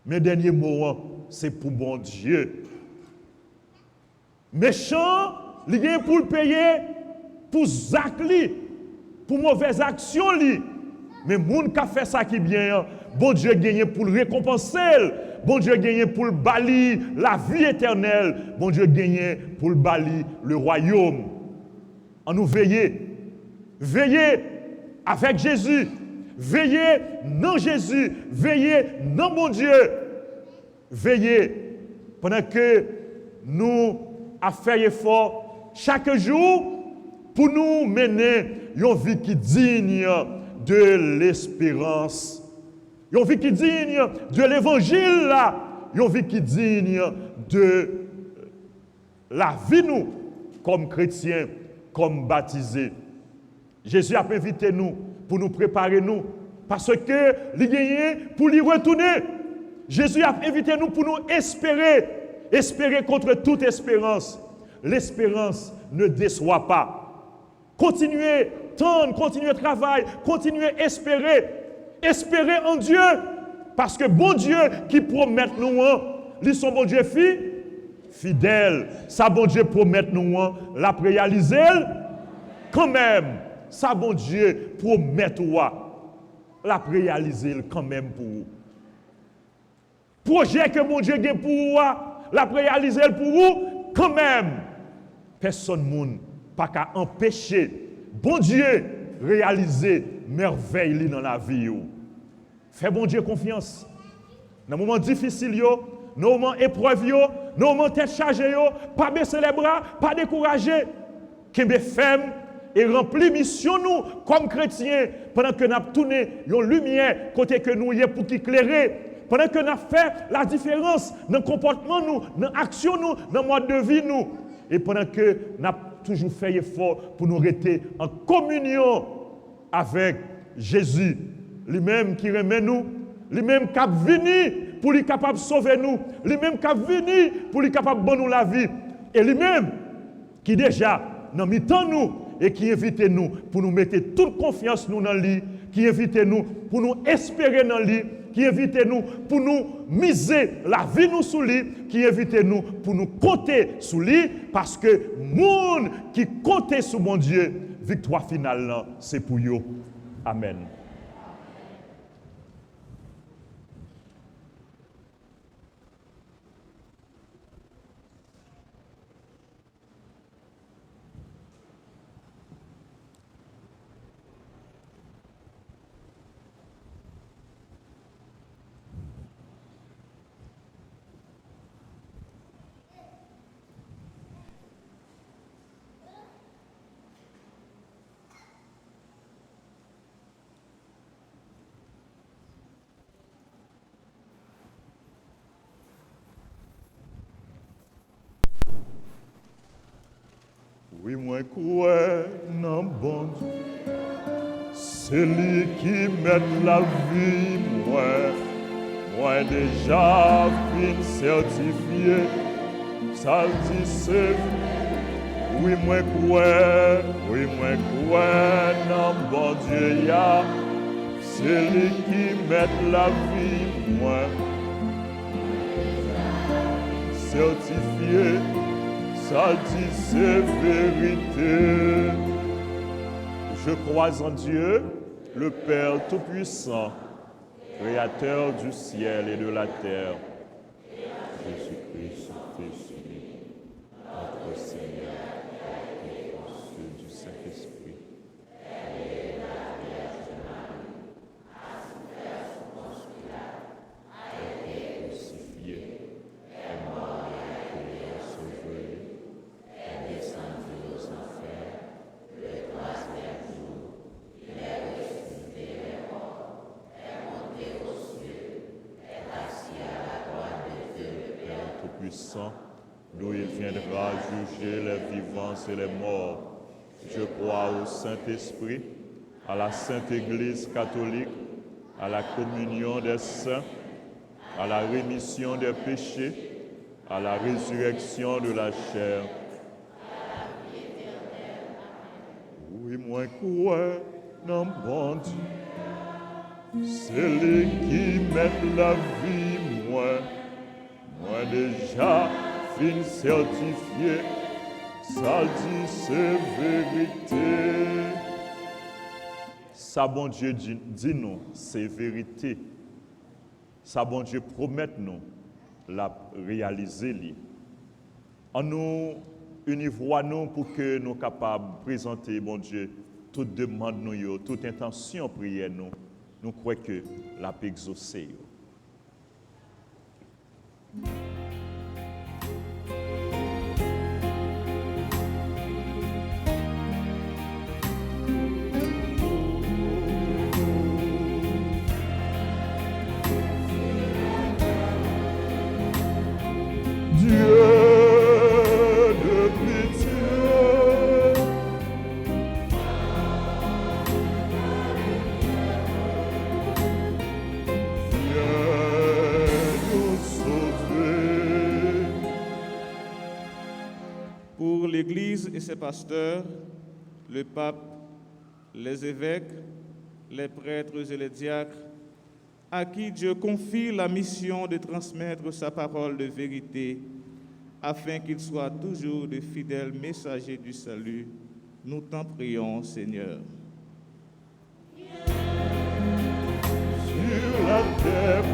Mais dernier mot, c'est pour bon Dieu. Méchant, il gagne pour le payer pour Zach, pour mauvaise action. Mais le monde qui a fait ça qui bien, bon Dieu gagne pour le récompenser. Bon Dieu gagne pour le bali la vie éternelle. Bon Dieu gagne pour le bali le royaume. En nous veiller. Veillez avec Jésus. Veillez non Jésus. Veillez non mon Dieu. Veillez pendant que nous avons fait effort chaque jour pour nous mener une vie qui est digne de l'espérance. Une vie qui est digne de l'évangile. Une vie qui est digne de la vie nous comme chrétiens, comme baptisés. Jésus a invité nous pour nous préparer nous. Parce que les gagnants pour y retourner. Jésus a invité nous pour nous espérer. Espérer contre toute espérance. L'espérance ne déçoit pas. Continuez, tendre, continuez travail, continuez espérer. Espérer en Dieu. Parce que bon Dieu qui promet nous, lui son bon Dieu fidèle. Ça bon Dieu promet nous, la réaliser quand même. Ça bon Dieu promet la réaliser quand même pour vous. Projet que mon Dieu a pour vous, la réaliser pour vous quand même. Personne ne peut pas empêcher bon Dieu réaliser merveille dans la vie. Fais bon Dieu confiance. Dans les moments difficiles, dans les moments épreuves, dans les moments tête chargée, pas baisser les bras, pas décourager. Qu'est-ce femme et remplir mission nous comme chrétiens pendant que nous avons tourné une lumière côté que nous y est pour éclairer. Pendant que nous avons fait la différence dans le comportement nous, dans l'action nous, dans le mode de vie nous. Et pendant que nous avons toujours fait effort pour nous rester en communion avec Jésus, lui-même qui remet nous, lui-même qui a venu pour lui capable de sauver nous, lui-même qui a venu pour lui capable de donner nous la vie, et lui-même qui déjà dans mi-temps nous et qui invite nous pour nous mettre toute confiance nous dans lui, qui invite nous pour nous espérer dans lui, qui invite nous pour nous miser la vie nous sous lui, qui invite nous pour nous compter sous lui, parce que monde qui compte sous mon Dieu, victoire finale, c'est pour eux. Amen. Oui, moi, quoi, non, bon Dieu. C'est lui qui met la vie, moi déjà fin certifié. Ça dit c'est oui, moi, quoi, non, bon Dieu, ya. C'est lui qui met la vie, moi. Certifié. Ça dit c'est vérité. Je crois en Dieu, le Père Tout-Puissant, Créateur du ciel et de la terre. Jésus-Christ, Fils, notre Seigneur, et conçu du Saint-Esprit. D'où il viendra juger les vivants et les morts. Je crois au Saint-Esprit, à la Sainte Église catholique, à la communion des saints, à la rémission des péchés, à la résurrection de la chair, moi crois dans bon Dieu. C'est lui qui mène la vie, moi déjà fin certifié, ça dit c'est vérité. Ça bon Dieu dit nous, c'est vérité. Ça bon Dieu promet nous, la réaliser li. En nous univoi nous pour que nous capables de présenter, bon Dieu, toute demande nous, toute intention prière nous croyons que la paix exaucée. Pour l'Église et ses pasteurs, le pape, les évêques, les prêtres et les diacres, à qui Dieu confie la mission de transmettre sa parole de vérité, afin qu'ils soient toujours de fidèles messagers du salut, nous t'en prions, Seigneur. Sur la terre,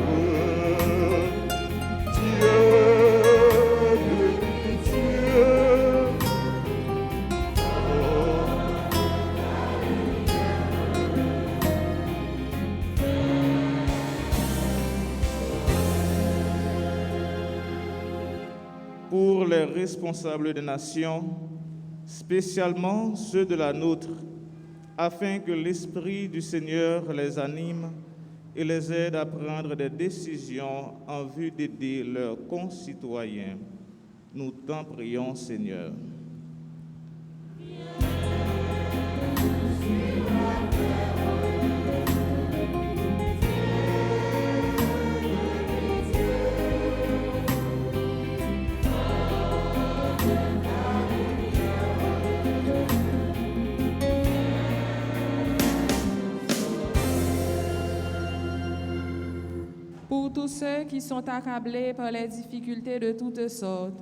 Pour les responsables des nations, spécialement ceux de la nôtre, afin que l'Esprit du Seigneur les anime et les aide à prendre des décisions en vue d'aider leurs concitoyens. Nous t'en prions, Seigneur. Pour tous ceux qui sont accablés par les difficultés de toutes sortes,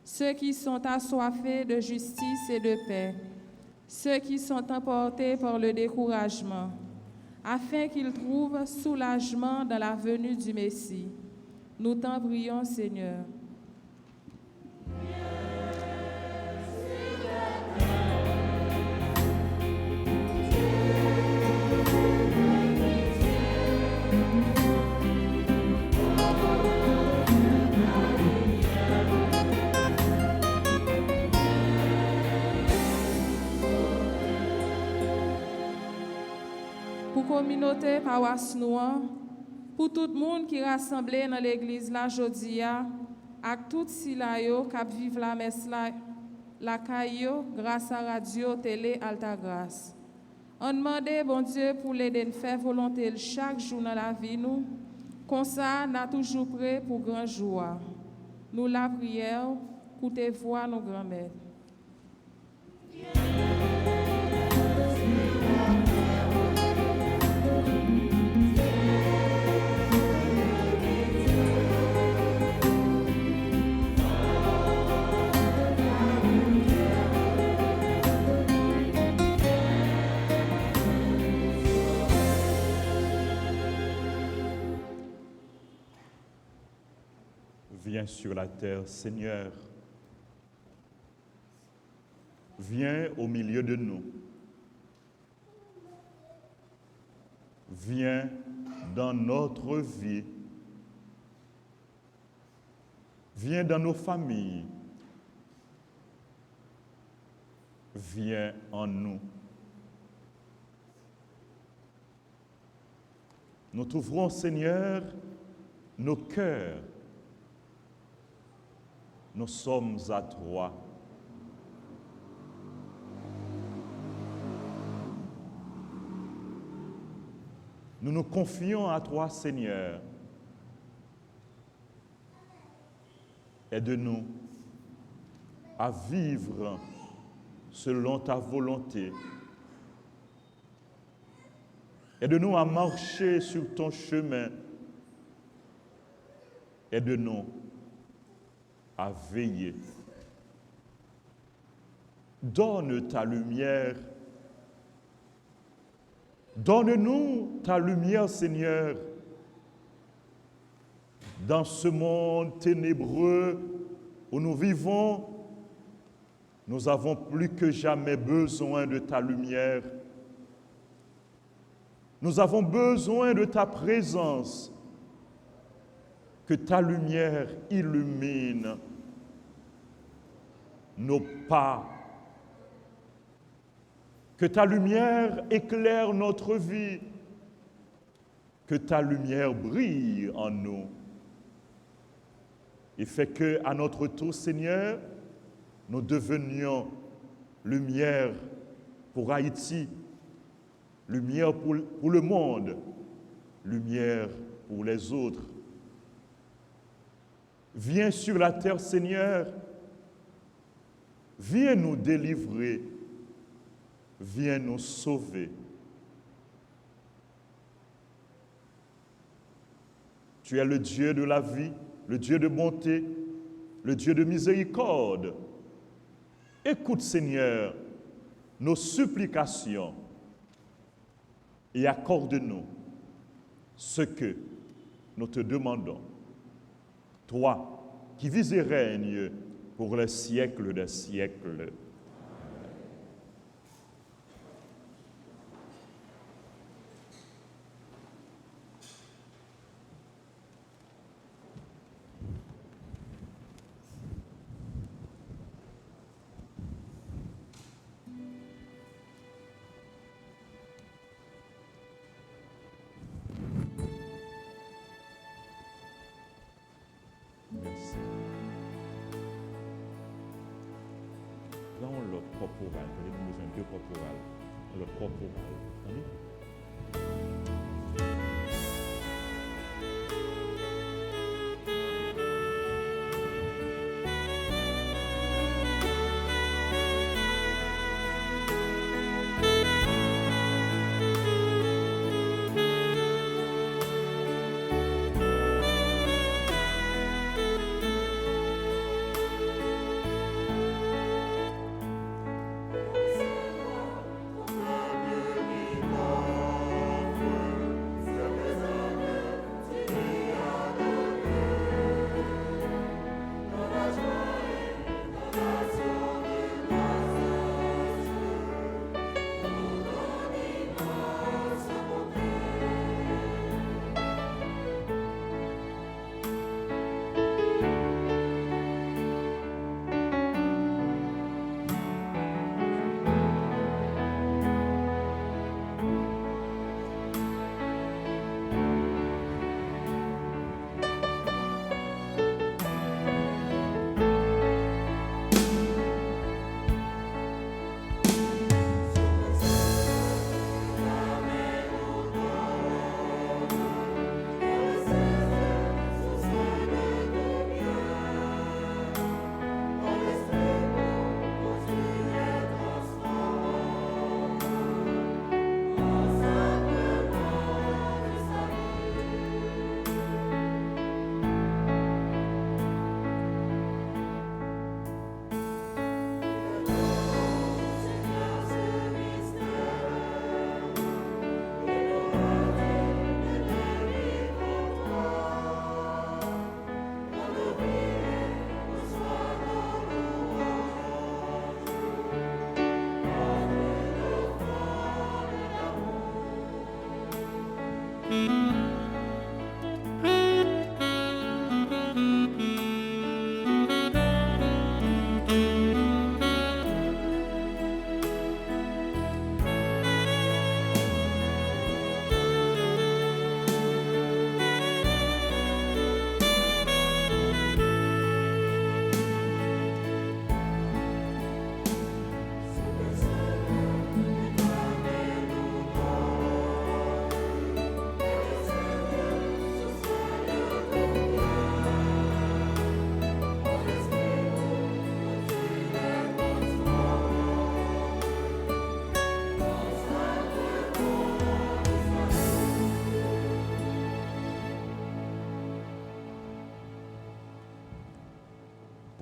ceux qui sont assoiffés de justice et de paix, ceux qui sont emportés par le découragement, afin qu'ils trouvent soulagement dans la venue du Messie. Nous t'en prions, Seigneur. Pour la communauté paroisse Noir, pour tout le monde qui est rassemblé dans l'église la jodia, avec tout silayo qui vivent la messe la caillou grâce à radio, télé, Alta Grâce. On demande bon Dieu pour l'aider à faire volonté chaque jour dans la vie nous. Comme ça, nous sommes toujours prêts pour grand joie. Nous la prière, écoutez voix nos grands-mères. Viens sur la terre, Seigneur. Viens au milieu de nous. Viens dans notre vie. Viens dans nos familles. Viens en nous. Nous t'ouvrons, Seigneur, nos cœurs. Nous sommes à toi. Nous nous confions à toi, Seigneur. Aide-nous à vivre selon ta volonté Aide-nous à marcher sur ton chemin. Aide-nous à veiller. Donne ta lumière. Donne-nous ta lumière, Seigneur, dans ce monde ténébreux où nous vivons. Nous avons plus que jamais besoin de ta lumière. Nous avons besoin de ta présence. Que ta lumière illumine nos pas. Que ta lumière éclaire notre vie. Que ta lumière brille en nous. Et fait que, à notre tour, Seigneur, nous devenions lumière pour Haïti, lumière pour le monde, lumière pour les autres. Viens sur la terre, Seigneur. Viens nous délivrer. Viens nous sauver. Tu es le Dieu de la vie, le Dieu de bonté, le Dieu de miséricorde. Écoute, Seigneur, nos supplications et accorde-nous ce que nous te demandons. Toi qui vis et règnes pour les siècles des siècles. Merci. Prends l'autre propre oral. Nous besoin de deux propres orales. Le propre oral. Attendez.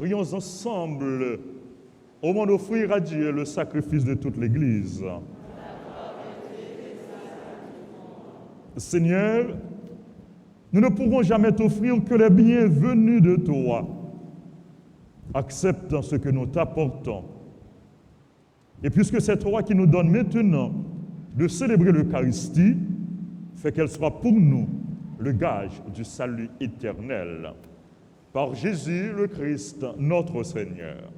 Prions ensemble au moment d'offrir à Dieu le sacrifice de toute l'Église. Seigneur, nous ne pourrons jamais t'offrir que les bienvenus de toi. Accepte ce que nous t'apportons. Et puisque c'est toi qui nous donnes maintenant de célébrer l'Eucharistie, fais qu'elle soit pour nous le gage du salut éternel. Par Jésus le Christ, notre Seigneur.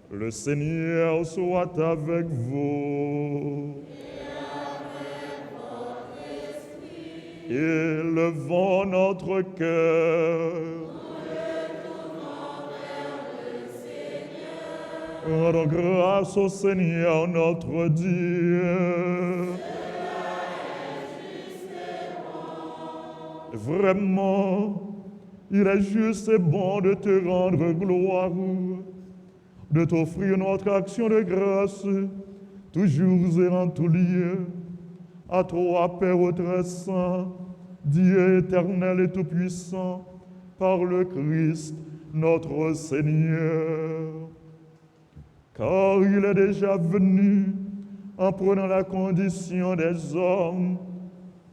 Amen. Le Seigneur soit avec vous. Élevons notre cœur. Rendons grâce au Seigneur notre Dieu. Vraiment, il est juste et bon de te rendre gloire, de t'offrir notre action de grâce, toujours et en tout lieu. À toi, Père très saint, Dieu éternel et tout-puissant, par le Christ, notre Seigneur. Car il est déjà venu en prenant la condition des hommes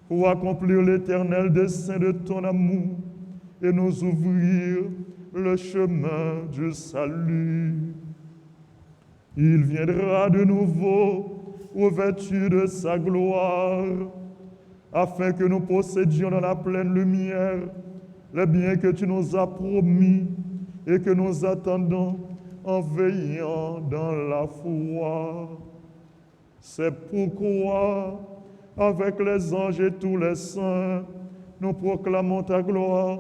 pour accomplir l'éternel dessein de ton amour et nous ouvrir le chemin du salut. Il viendra de nouveau revêtu de sa gloire, afin que nous possédions dans la pleine lumière les biens que tu nous as promis et que nous attendons en veillant dans la foi. C'est pourquoi, avec les anges et tous les saints, nous proclamons ta gloire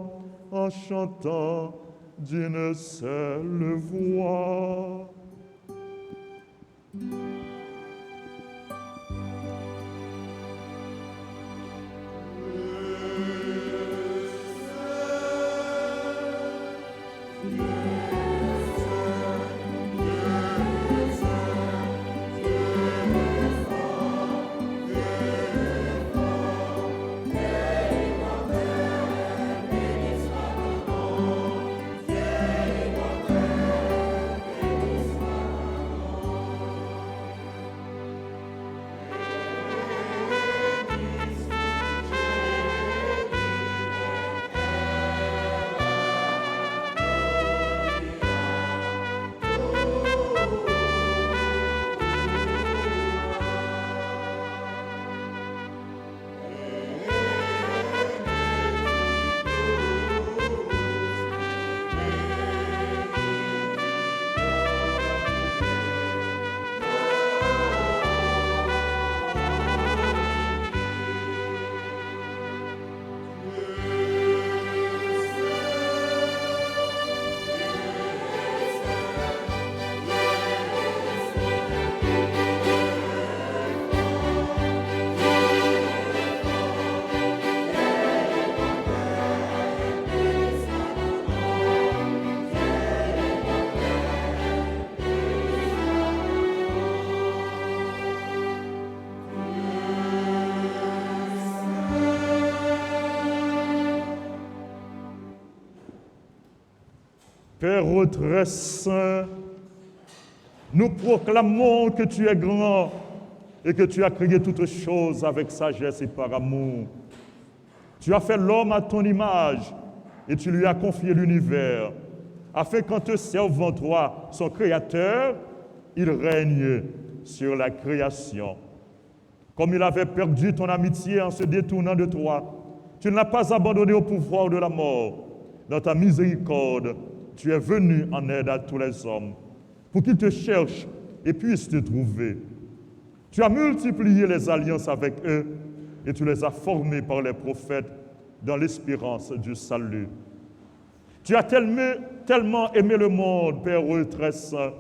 en chantant d'une seule voix. Père très saint, nous proclamons que tu es grand et que tu as créé toutes choses avec sagesse et par amour. Tu as fait l'homme à ton image et tu lui as confié l'univers, afin qu'en te servant toi, son Créateur, il règne sur la création. Comme il avait perdu ton amitié en se détournant de toi, tu ne l'as pas abandonné au pouvoir de la mort. Dans ta miséricorde, tu es venu en aide à tous les hommes, pour qu'ils te cherchent et puissent te trouver. Tu as multiplié les alliances avec eux et tu les as formés par les prophètes dans l'espérance du salut. Tu as tellement aimé le monde, Père très saint,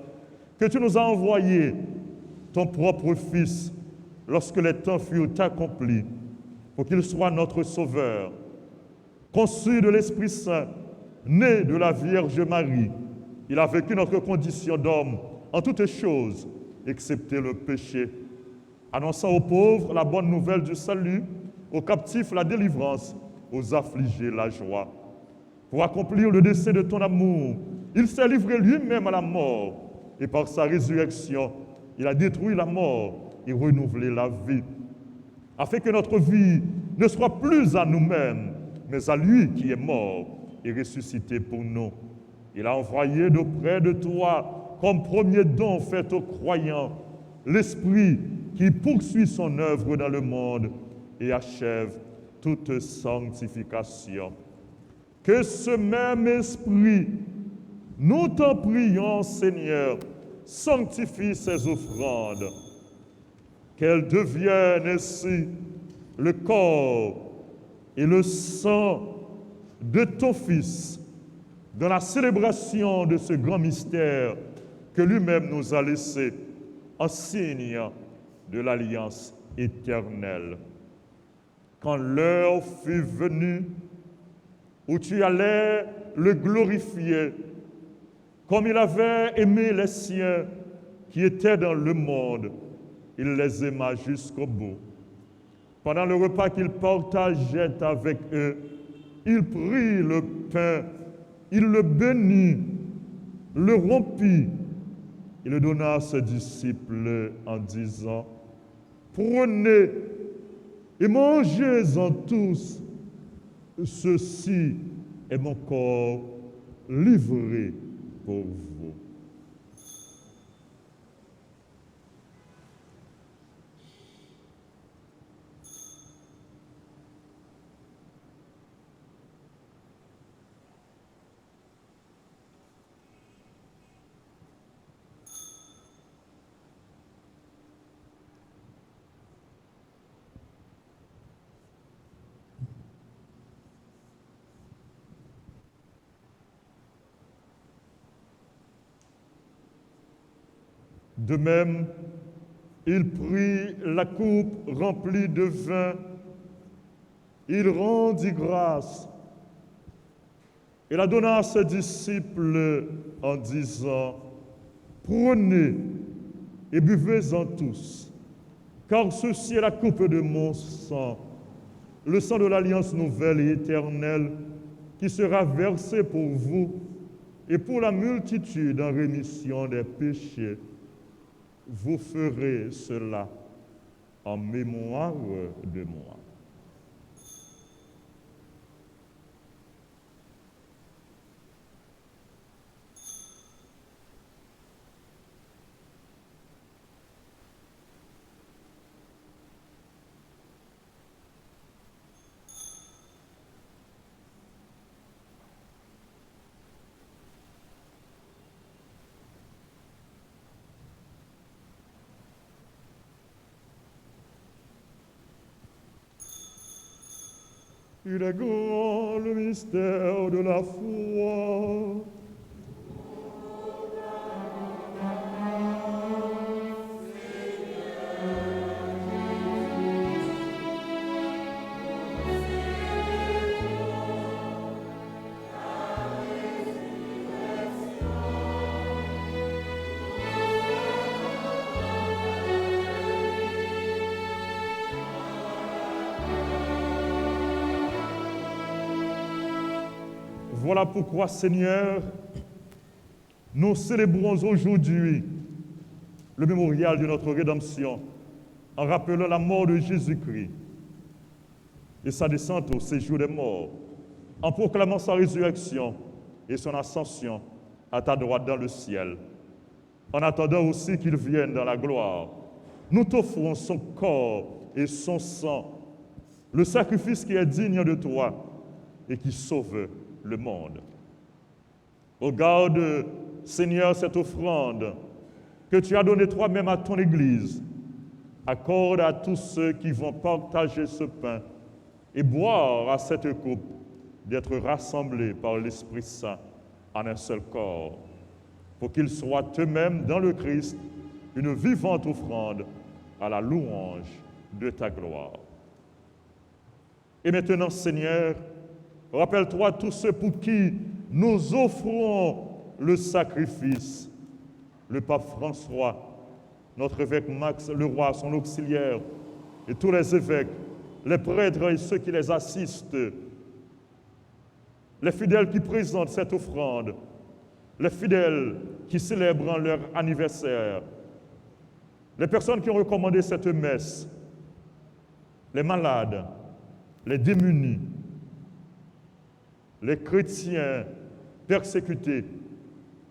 que tu nous as envoyé ton propre Fils lorsque les temps furent accomplis, pour qu'il soit notre Sauveur. Conçu de l'Esprit Saint, né de la Vierge Marie, il a vécu notre condition d'homme en toutes choses, excepté le péché, annonçant aux pauvres la bonne nouvelle du salut, aux captifs la délivrance, aux affligés la joie. Pour accomplir le dessein de ton amour, il s'est livré lui-même à la mort, et par sa résurrection, il a détruit la mort et renouvelé la vie, afin que notre vie ne soit plus à nous-mêmes, mais à lui qui est mort et ressuscité pour nous. Il a envoyé d'auprès de toi, comme premier don fait aux croyants, l'Esprit qui poursuit son œuvre dans le monde et achève toute sanctification. Que ce même Esprit, nous t'en prions, Seigneur, sanctifie ces offrandes, qu'elles deviennent ainsi le corps et le sang de ton Fils, dans la célébration de ce grand mystère que lui-même nous a laissé en signe de l'alliance éternelle. Quand l'heure fut venue où tu allais le glorifier, comme il avait aimé les siens qui étaient dans le monde, il les aima jusqu'au bout. Pendant le repas qu'il partageait avec eux, il prit le pain, il le bénit, le rompit, et le donna à ses disciples en disant, « Prenez et mangez-en tous, ceci est mon corps livré pour vous. » De même, il prit la coupe remplie de vin, il rendit grâce et la donna à ses disciples en disant, « Prenez et buvez-en tous, car ceci est la coupe de mon sang, le sang de l'alliance nouvelle et éternelle qui sera versé pour vous et pour la multitude en rémission des péchés. Vous ferez cela en mémoire de moi. » Il est grand le mystère de la foi. Voilà pourquoi, Seigneur, nous célébrons aujourd'hui le mémorial de notre rédemption en rappelant la mort de Jésus-Christ et sa descente au séjour des morts, en proclamant sa résurrection et son ascension à ta droite dans le ciel. En attendant aussi qu'il vienne dans la gloire, nous t'offrons son corps et son sang, le sacrifice qui est digne de toi et qui sauve le monde. Regarde, Seigneur, cette offrande que tu as donnée toi-même à ton Église. Accorde à tous ceux qui vont partager ce pain et boire à cette coupe d'être rassemblés par l'Esprit Saint en un seul corps, pour qu'ils soient eux-mêmes dans le Christ une vivante offrande à la louange de ta gloire. Et maintenant, Seigneur, rappelle-toi tous ceux pour qui nous offrons le sacrifice. Le pape François, notre évêque Max Leroy, son auxiliaire, et tous les évêques, les prêtres et ceux qui les assistent, les fidèles qui présentent cette offrande, les fidèles qui célèbrent leur anniversaire, les personnes qui ont recommandé cette messe, les malades, les démunis, les chrétiens persécutés,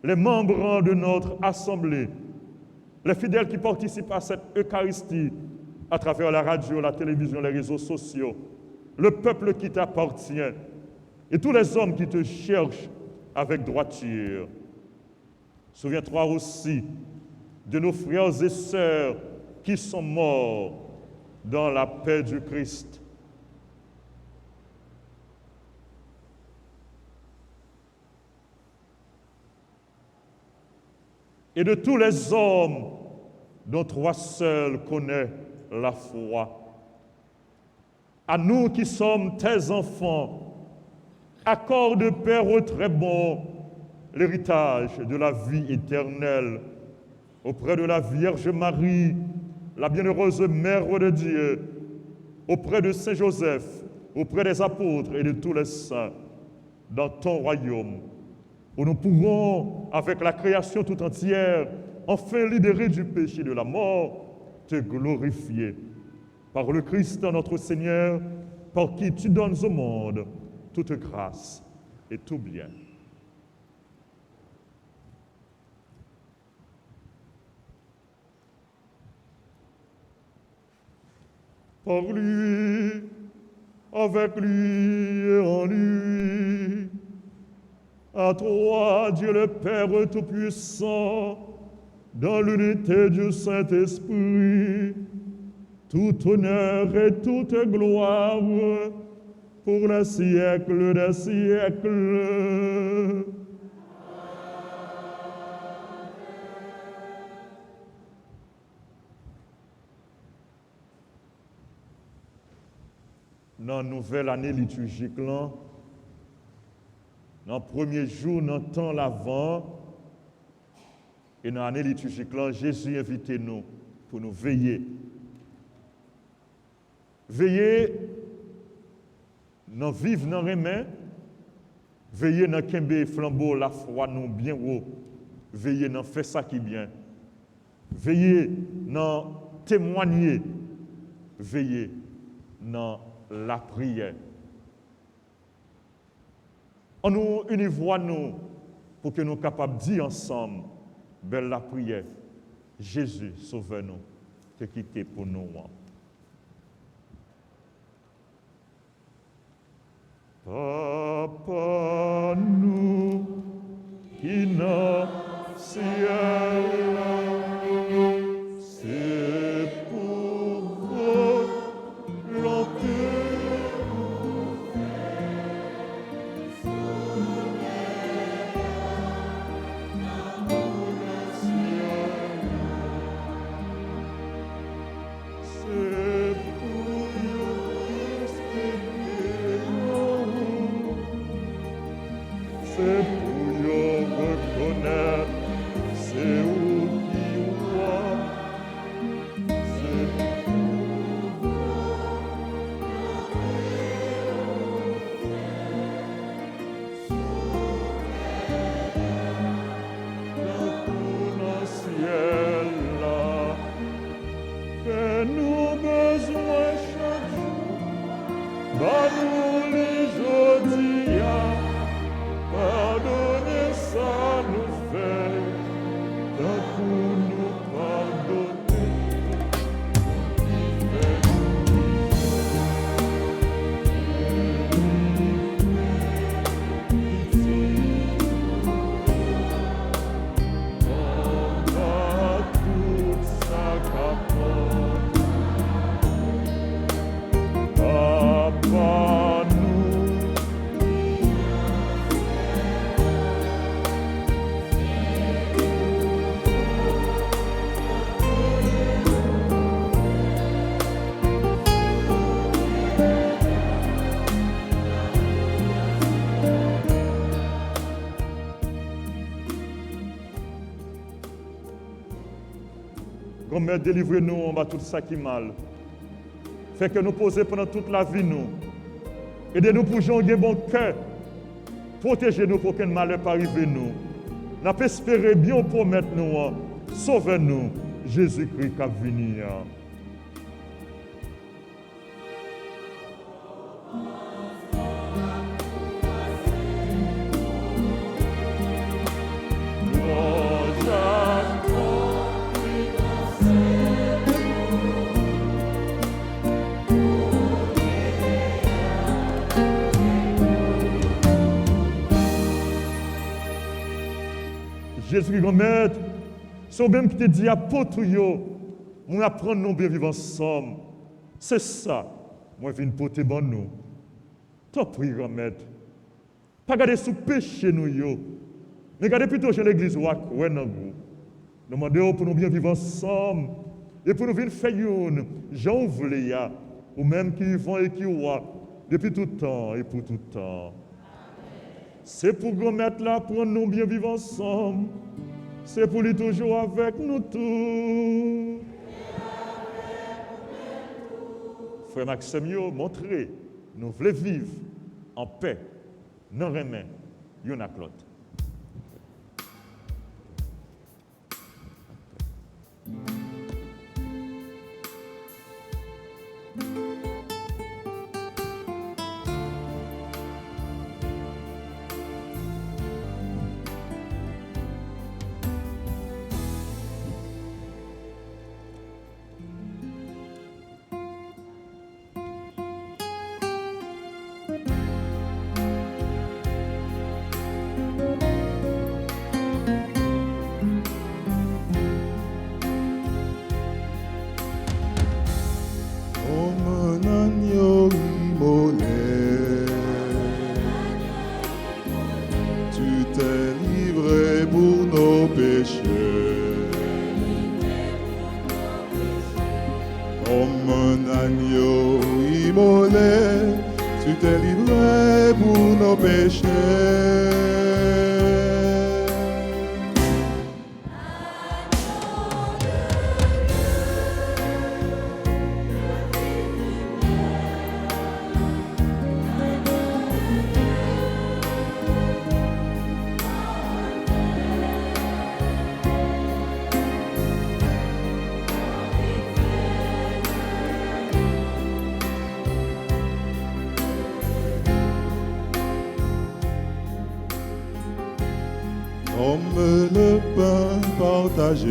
les membres de notre assemblée, les fidèles qui participent à cette Eucharistie à travers la radio, la télévision, les réseaux sociaux, le peuple qui t'appartient et tous les hommes qui te cherchent avec droiture. Souviens-toi aussi de nos frères et sœurs qui sont morts dans la paix du Christ. Et de tous les hommes dont toi seul connais la foi. À nous qui sommes tes enfants, accorde, Père, au très bon l'héritage de la vie éternelle auprès de la Vierge Marie, la bienheureuse Mère de Dieu, auprès de Saint Joseph, auprès des apôtres et de tous les saints, dans ton royaume, où nous pourrons, avec la création tout entière, enfin libérés du péché de la mort, te glorifier. Par le Christ notre Seigneur, par qui tu donnes au monde toute grâce et tout bien. Par lui, avec lui et en lui, à toi, Dieu le Père Tout-Puissant, dans l'unité du Saint-Esprit, tout honneur et toute gloire pour les siècles des siècles. Dans la nouvelle année liturgique, dans le premier jour, dans le temps l'avant, et dans l'année liturgique, Jésus invite nous pour nous veiller. Veiller dans vivre dans les mains, veiller dans kembe flambeau la foi nous bien haut, veiller dans faire ça qui est bien, veiller dans témoigner, veiller dans la prière. On nous unit nous pour que nous soyons capables de dire ensemble, belle la prière, Jésus, sauve-nous, te quitter pour nous. Papa, nous qui dans le ciel, c'est pour vous l'empire. Grand-mère, délivrez-nous de tout ça qui est mal. Fait que nous poser pendant toute la vie, nous. Aidez-nous pour jouer un bon cœur. Protégez-nous pour qu'un malheur pas arrive nous. n'a pas espéré bien promettre nous, sauve-nous, Jésus-Christ qui a venu. Jésus grand maître, c'est même qui te dit apôtre on apprend nous bien vivre ensemble. C'est ça, moi je viens porter bon nous. T'en prie grand maître. Pas garder sous péché nous mais garder plutôt chez l'église ou à quoi dans vous. Demandez pour nous bien vivre ensemble et pour nous venir faire une Jean voulait ou même qui vont et qui voient depuis tout temps et pour tout temps. C'est pour grand maître là pour nous bien vivre ensemble. C'est pour lui toujours avec nous tous. Frère Maxime, montrez, nous voulons vivre en paix, non remède, y'en a l'autre. Comme le pain partagé,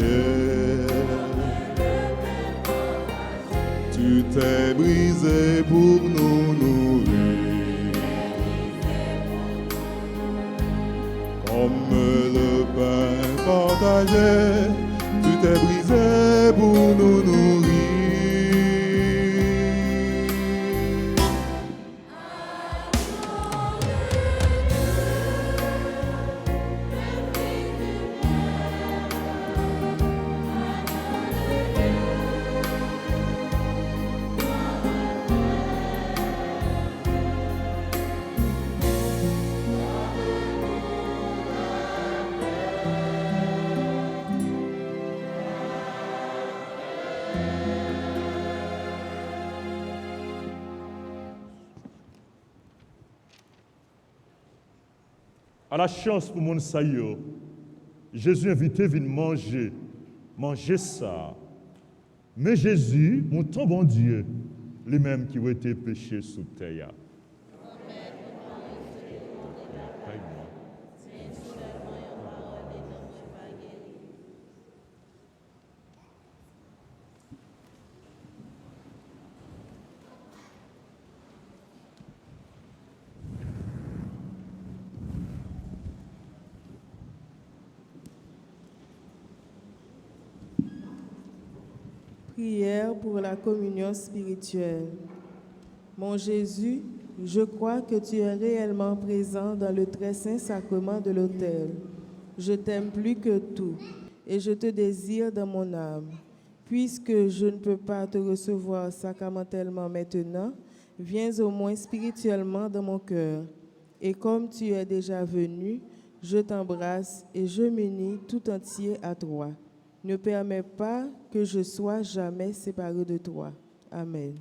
tu t'es brisé pour nous nourrir. Comme le pain partagé, tu t'es brisé pour nous nourrir. À la chance pour mon saillot, Jésus invité vient manger ça. Mais Jésus, mon ton bon Dieu, lui-même qui a été péché sous terre. Prière pour la communion spirituelle. Mon Jésus, je crois que tu es réellement présent dans le très saint sacrement de l'autel. Je t'aime plus que tout et je te désire dans mon âme. Puisque je ne peux pas te recevoir sacramentellement maintenant, viens au moins spirituellement dans mon cœur. Et comme tu es déjà venu, je t'embrasse et je m'unis tout entier à toi. Ne permets pas que je sois jamais séparé de toi. Amen.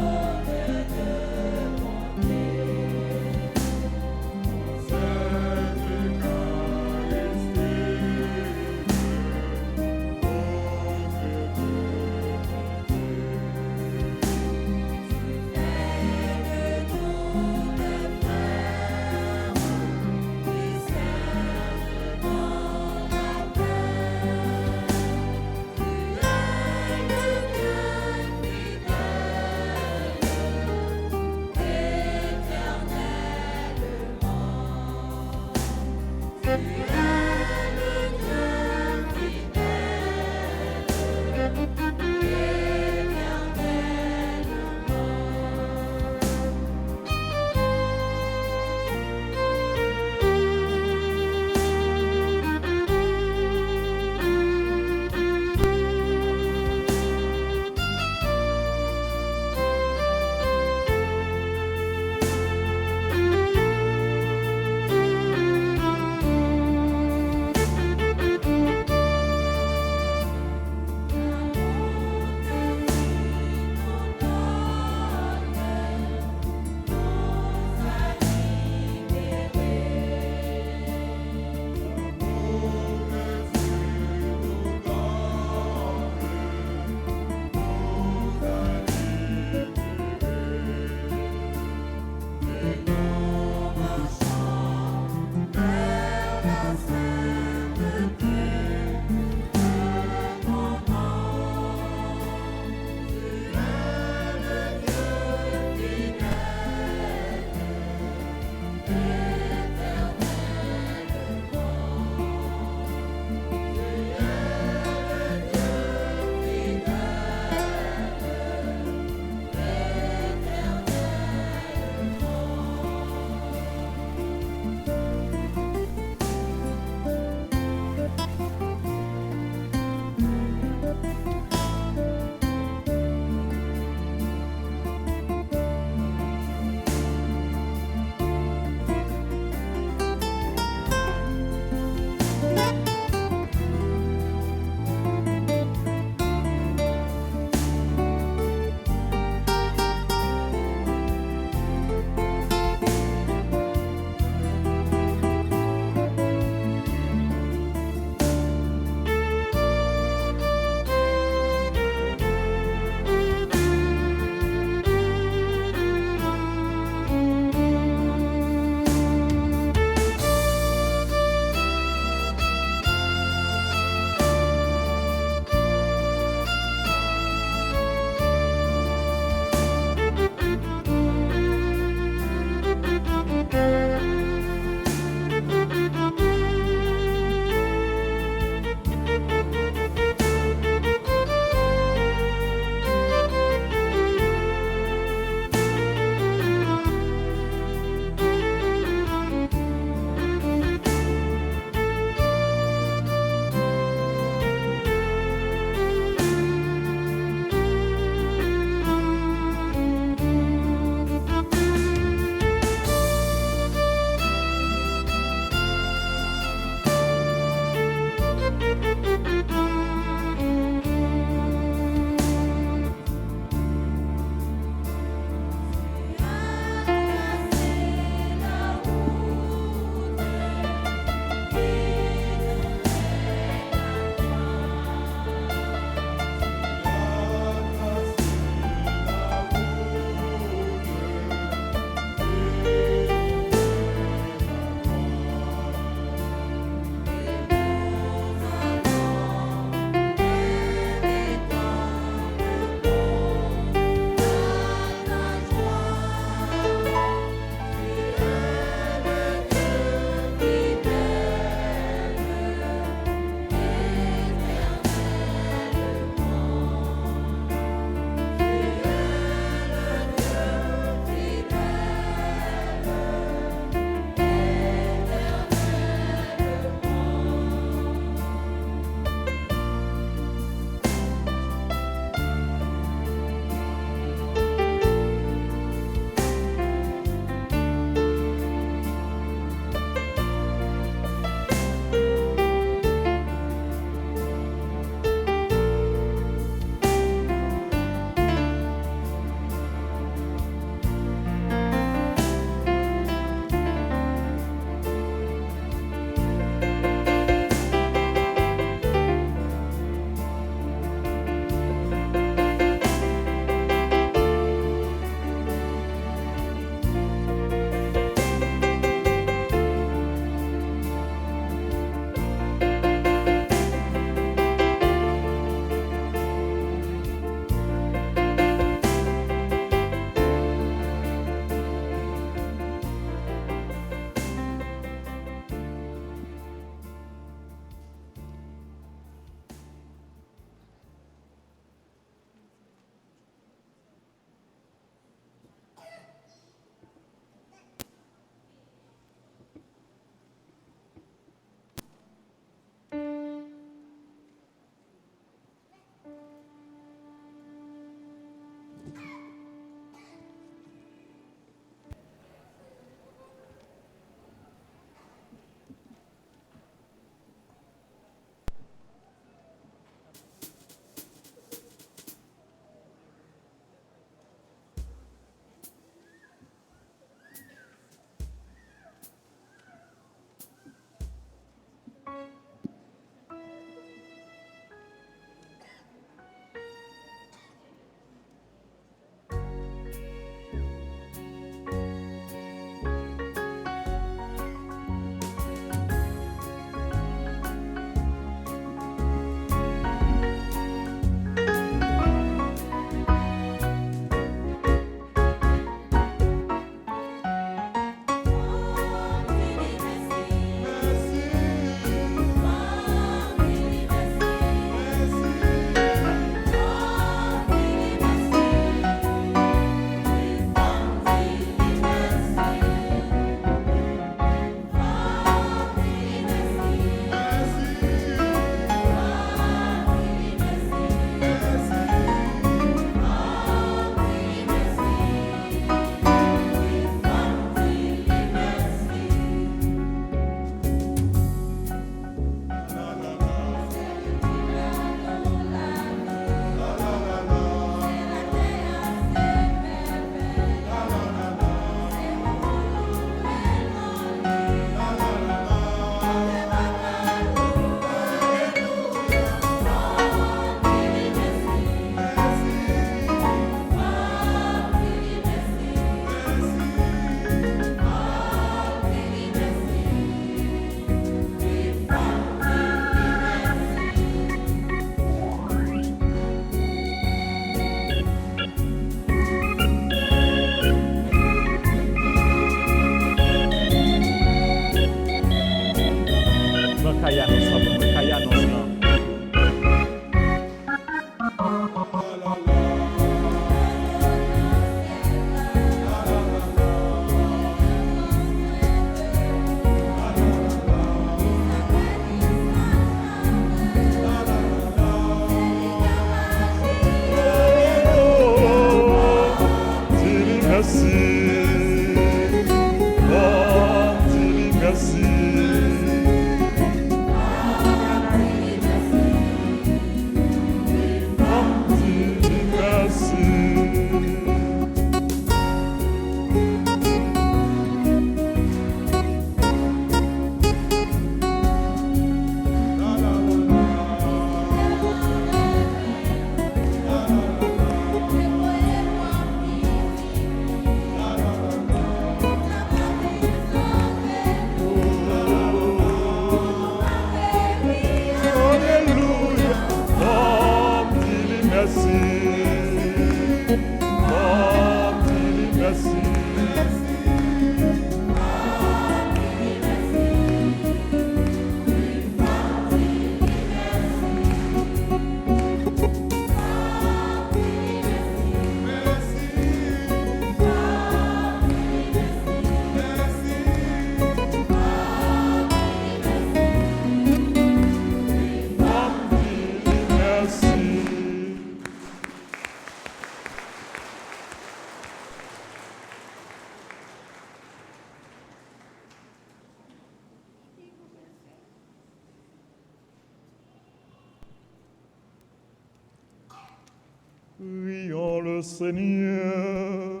Prions le Seigneur.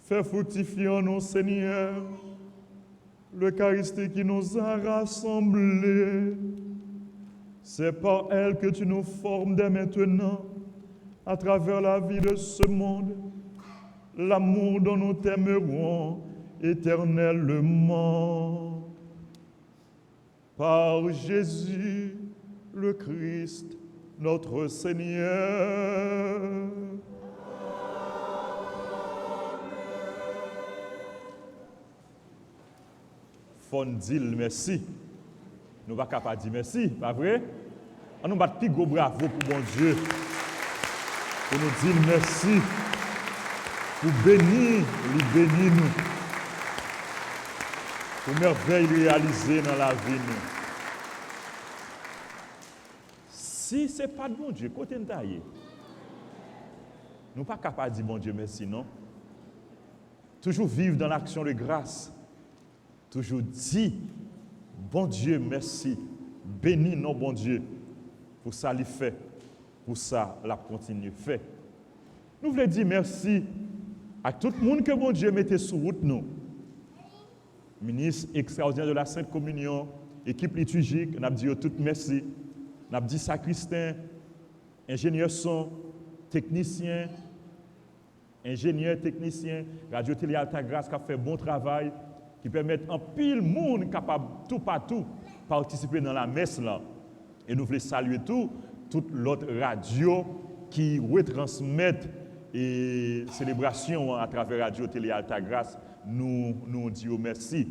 Fais fructifier en nous, Seigneur, l'Eucharistie qui nous a rassemblés. C'est par elle que tu nous formes dès maintenant, à travers la vie de ce monde, l'amour dont nous t'aimerons éternellement. Par Jésus, le Christ, notre Seigneur. Faut dire merci. Nous ne pouvons pas dire merci, pas vrai? On nous bat plus gros bravo pour mon Dieu. Pour nous dire merci. Pour bénir, lui bénir nous. Pour merveille réalisées dans la vie nous. Si ce n'est pas de bon Dieu, côté nous taillé. Nous ne sommes pas capables de dire bon Dieu merci, non? Toujours vivre dans l'action de grâce. Toujours dire bon Dieu merci. Béni non bon Dieu. Pour ça, il fait. Pour ça, la continue fait. Nous voulons dire merci à tout le monde que bon Dieu mettait sur route nous. Ministre extraordinaire de la Sainte Communion, équipe liturgique, nous avons dit tout merci. Nous avons dit sacristain, ingénieur son, technicien, Radio Télé Alta Grâce qui a fait bon travail, qui permet en pile monde capable tout partout participer dans la messe là. Et nous voulons saluer toute l'autre radio qui retransmettent et célébration à travers Radio Télé Alta Grâce. Nous disons merci.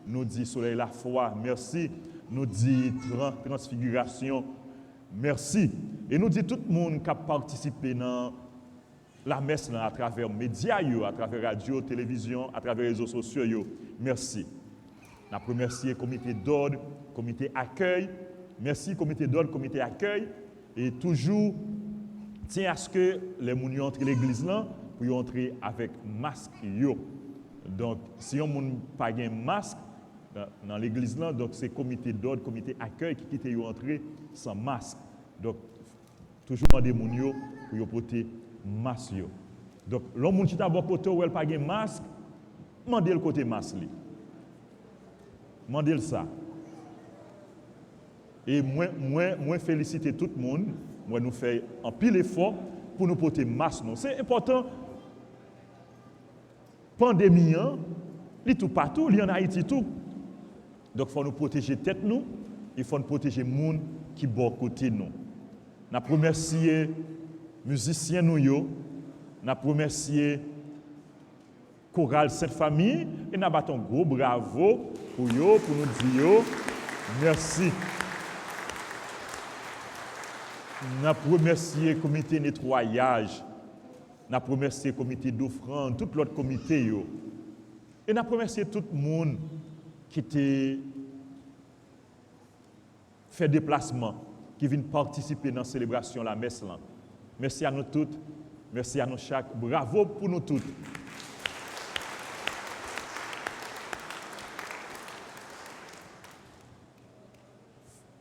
Nous disons Soleil la foi, merci. Nous disons Transfiguration, merci. Et nous disons tout le monde qui a participé dans la messe là, à travers les médias, à travers la radio, télévision, à travers les réseaux sociaux. Merci. Nous remercions le comité d'ordre, comité accueil. Merci, comité d'ordre, comité accueil. Et toujours, tiens à ce que les gens entrent dans l'église là, pour entrer avec masque. Donc, si on n'a pas de masque dans l'église là, donc c'est comité d'ordre, comité accueil qui quitte entrer sans masque. Donc, toujours demander aux gens pour porter masque. Donc, l'homme qui t'a porté ou elle pas de masque, demandez le côté masque. Demandez ça. Et moi féliciter tout le monde, moi nous faisons un pile effort pour nous porter masque. C'est important. Pandémie, il est tout partout, il y en Haïti tout. Donc il faut nous protéger tête nous, il faut nous protéger les gens qui sont à côté de nous. Nous remercions les musiciens nous, nous remercions chorale Sainte Famille et nous battons un gros bravo pour nous dire merci. Nous remercions le comité nettoyage, nous remercions le comité d'offrande, tout l'autre comité. Et nous remercions tout le monde qui a fait déplacement, qui vient participer dans la célébration de la messe. Merci à nous toutes, merci à nous chaque. Bravo pour nous toutes.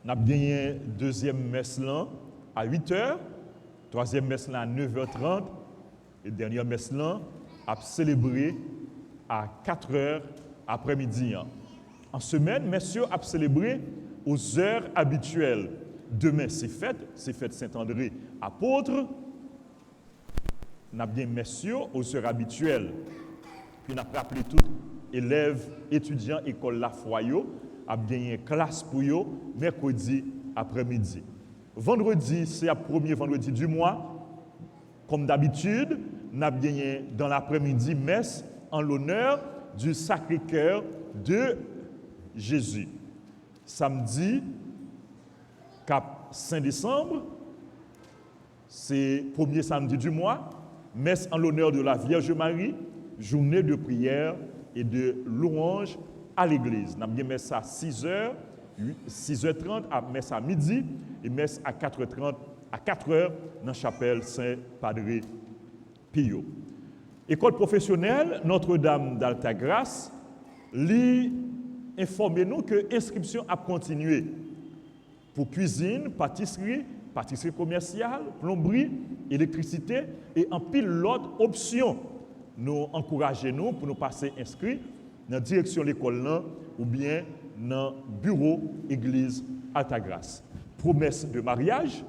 Nous avons gagné deuxième messe là à 8h, troisième messe là à 9h30 et dernière messe là à célébrer à 4h après-midi. En semaine, messieurs a célébré aux heures habituelles. Demain, c'est fête Saint-André apôtre. Nous avons bien messieurs aux heures habituelles. Puis nous avons rappelé tous élèves, étudiants, école La Foyer, a gagné classe pour eux mercredi après-midi. Vendredi, c'est le premier vendredi du mois. Comme d'habitude, nous avons gagné dans l'après-midi messe en l'honneur du Sacré-Cœur de Jésus. Samedi, cap Saint-Décembre, c'est le premier samedi du mois, messe en l'honneur de la Vierge Marie, journée de prière et de louange à l'église. Nous avons messe à 6h, 6h30, à messe à midi et messe à 4h30, à 4h dans la chapelle Saint-Padre Pio. École professionnelle Notre-Dame d'Altagrace, informez-nous que l'inscription a continué pour cuisine, pâtisserie commerciale, plomberie, électricité et en pile l'autre option. Nous encourageons pour nous passer inscrits dans la direction de l'école ou bien dans le bureau église Altagrace. Promesse de mariage.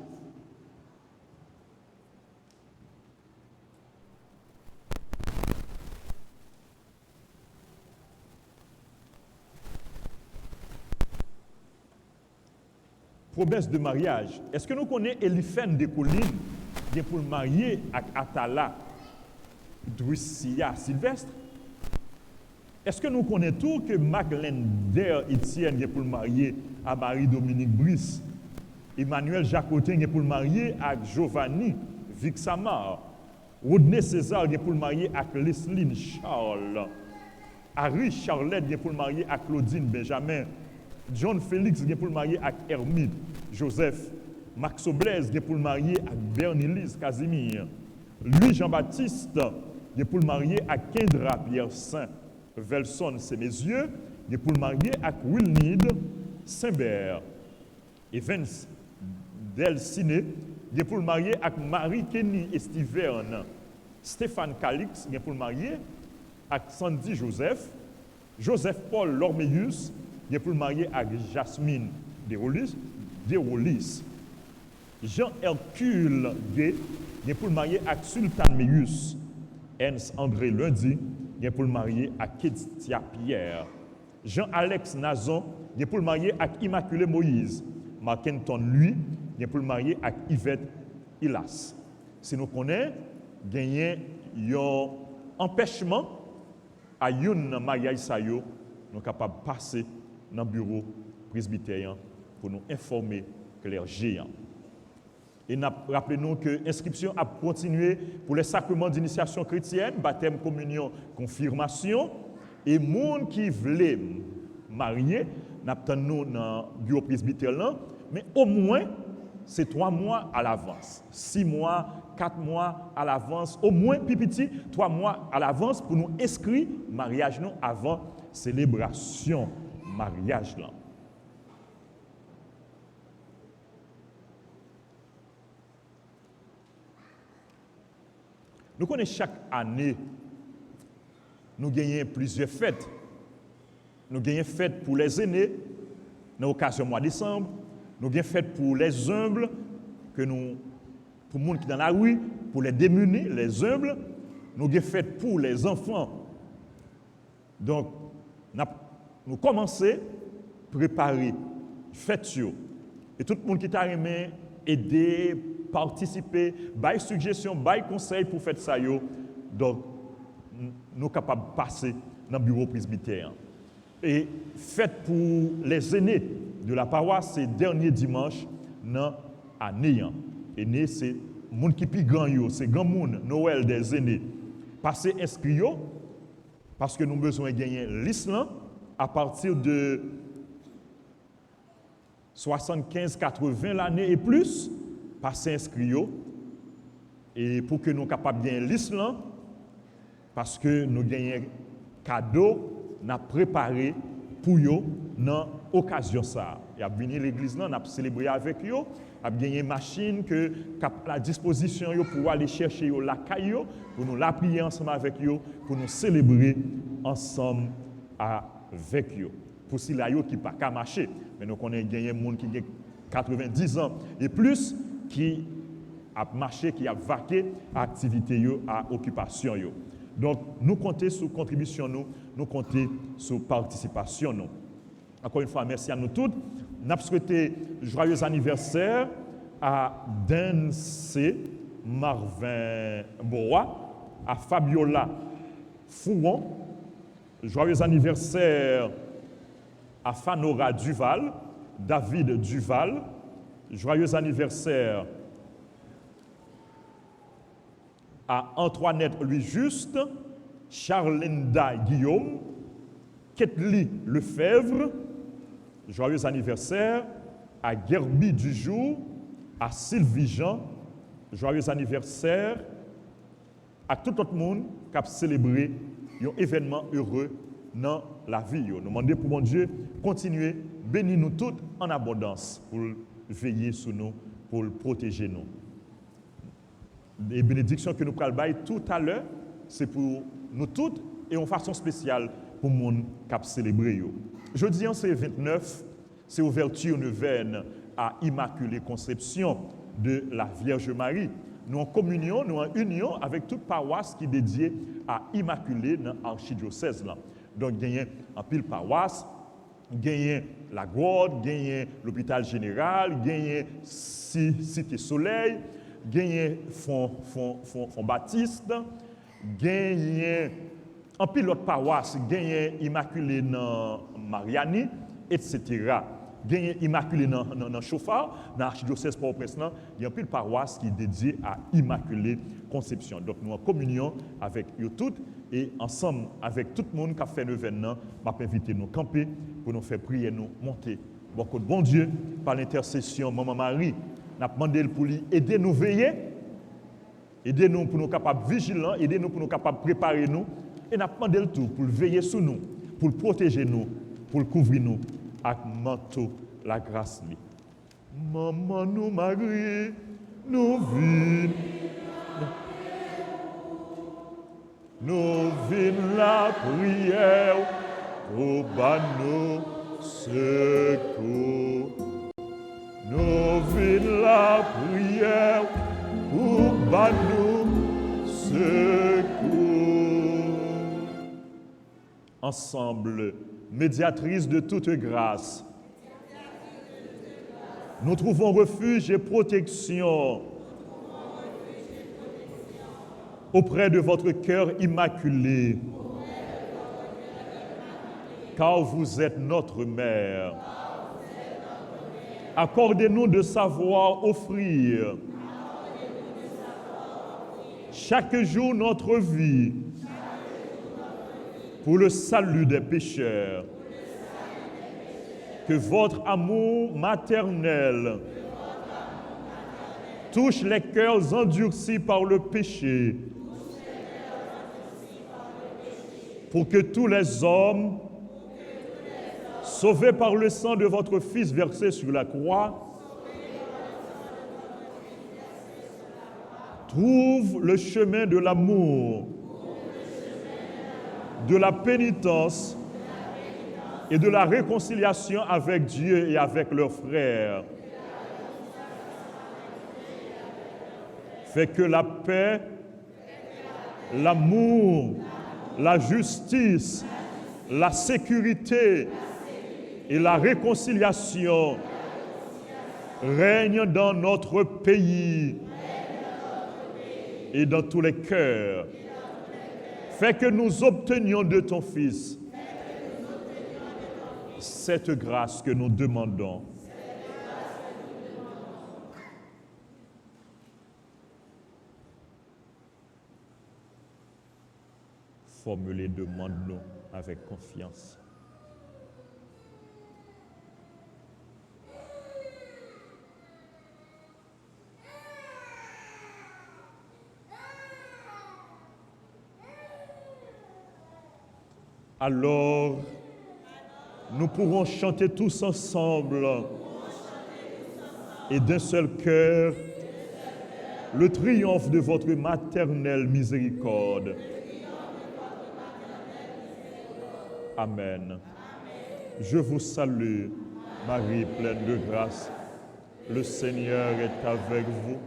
Promesse de mariage. Est-ce que nous connaissons Eliphène de Colline qui est pour le marier avec Atala Drusilla Sylvestre? Est-ce que nous connaissons tout que Magdalene Der Etienne est pour le marier à Marie-Dominique Brice? Emmanuel Jacotin est pour le marier avec Giovanni Vixamar. Rodney César est pour le marier avec Lesline Charles. Harry Charlotte est pour le marier avec Claudine Benjamin. John Félix est pour le marier avec Hermide Joseph. Max Blaise est pour le marier avec Bernélise Casimir. Louis Jean-Baptiste est pour le marier avec Kendra Pierre Saint. Velson Sémézieux est pour le marier avec Wilnid Saint-Bert. Evans Delciné est pour le marier avec Marie-Kenny Estiverne. Stéphane Calix est pour le marier avec Sandy Joseph. Joseph Paul Lormeus est pour le marier avec Jasmine Derolis. Jean Hercule Gay est pour le marier avec Sultan Meus. Ernst André Lundi est pour le marier avec Ketia Pierre. Jean-Alex Nazon est pour le marier avec Immaculée Moïse. Markenton, lui, est pour le marier avec Yvette Hilas. Si nous connaissons, gagner un empêchement à un mariage, nous sommes capables de passer dans le bureau presbytérien pour nous informer que les géants. Et rappelez-nous que l'inscription a continué pour les sacrements d'initiation chrétienne, baptême, communion, confirmation. Et les gens qui veulent marier, nous attendons dans le bureau presbytérien, mais au moins, c'est 3 mois à l'avance. 6 mois, 4 mois à l'avance, au moins, petit, 3 mois à l'avance pour nous inscrire mariage nous avant célébration mariage là. Nous connaissons chaque année, nous gagnons plusieurs fêtes. Nous gagnons fêtes pour les aînés, dans l'occasion du mois de décembre. Nous gagnons fêtes pour les humbles, pour les gens qui sont dans la rue, pour les démunis, les humbles. Nous gagnons fêtes pour les enfants. Donc, nous commençons à préparer fêtes. Et tout le monde qui t'a aimé, aider, participer, bailler suggestions, bailler conseils pour faire ça. Donc, nous sommes capables de passer dans le bureau presbytérien. Et fête pour les aînés de la paroisse, c'est dernier dimanche dans l'année. Aînés, c'est le monde qui est plus grand, c'est le grand monde, Noël des aînés. Passez inscrit, parce que nous avons besoin de gagner l'Islam à partir de 75-80 l'année et plus. Passez inscrit et pour que nous soyons capables de gagner l'Islam, parce que nous gagnons cadeau, nous avons préparé pour eux dans l'occasion ça. Et à venir l'église, nous avons célébré avec eux, nous avons gagné une machine que à la disposition pour aller chercher la caille, pour nous la prier ensemble avec eux, pour nous célébrer ensemble avec eux. Pour ceux qui ne peuvent pas marcher, mais nous connaissons gagné des gens qui ont 90 ans et plus, qui a marché, qui a vaqué à activité, à occupation. Donc, nous comptons sur contribution, nous comptons sur participation. Encore une fois, merci à nous toutes. Nous avons souhaité joyeux anniversaire à Dan C. Marvin Bois, à Fabiola Fouron. Joyeux anniversaire à Fanora Duval, David Duval. Joyeux anniversaire à Antoinette Louis Juste, Charlinda Guillaume, Ketli Lefebvre. Joyeux anniversaire à Gerby Dujour, à Sylvie Jean. Joyeux anniversaire à tout le monde qui a célébré un événement heureux dans la vie. Nous demandons pour mon Dieu continuer, bénir nous toutes en abondance pour veiller sur nous, pour protéger nous. Les bénédictions que nous prenons tout à l'heure, c'est pour nous toutes et en façon spéciale pour le monde qui a célébré. Jeudi, c'est 29, c'est ouverture neuvaine à Immaculée Conception de la Vierge Marie. Nous en communion, nous en union avec toute paroisse qui est dédiée à Immaculée dans l'archidiocèse. Donc, il y a un pile paroisse, il y a la Gourde, il y a l'hôpital général, il y a Cité Soleil, il y a Font Baptiste, il y a un pilote paroisse, il y a Immaculée dans Mariani, etc. Il y a Immaculée dans Chauffard, dans l'archidiocèse Port-au-Prince, il y a un pile paroisse qui est dédiée à Immaculée Conception. Donc nous en communion avec eux toutes et ensemble avec tout le monde qui a fait l'événement, m'a invité nous camper pour nous faire prier, nous monter. Bon Dieu, par l'intercession Maman Marie, nous avons demandé pour lui aider nous veiller, aider nous pour nous capables vigilants, aider nous pour nous capables préparer nous et nous avons demandé tout pour veiller sur nous, pour protéger nous, pour couvrir nous avec manteau la grâce. Maman nous Marie, nous vîmes. Nous vîmes la prière pour nous secours. Nous vîmes la prière pour nous secours. Ensemble, médiatrice de toute grâce, nous trouvons refuge et protection auprès de votre cœur immaculé, car vous êtes notre mère. Accordez-nous de savoir offrir chaque jour notre vie pour le salut des pécheurs. Que votre amour maternel touche les cœurs endurcis par le péché, pour que tous les hommes, sauvés par le sang de votre Fils versé sur la croix, trouvent le chemin de l'amour, de la pénitence et de la réconciliation avec Dieu et avec leurs frères. Fait que la paix, l'amour, la justice, la sécurité et la réconciliation règnent dans notre pays et dans tous les cœurs. Fais que nous obtenions de ton Fils cette grâce que nous demandons. Formulez, demande-nous avec confiance. Alors, nous pourrons chanter tous ensemble et d'un seul cœur le triomphe de votre maternelle miséricorde. Amen. Je vous salue, Marie pleine de grâce. Le Seigneur est avec vous.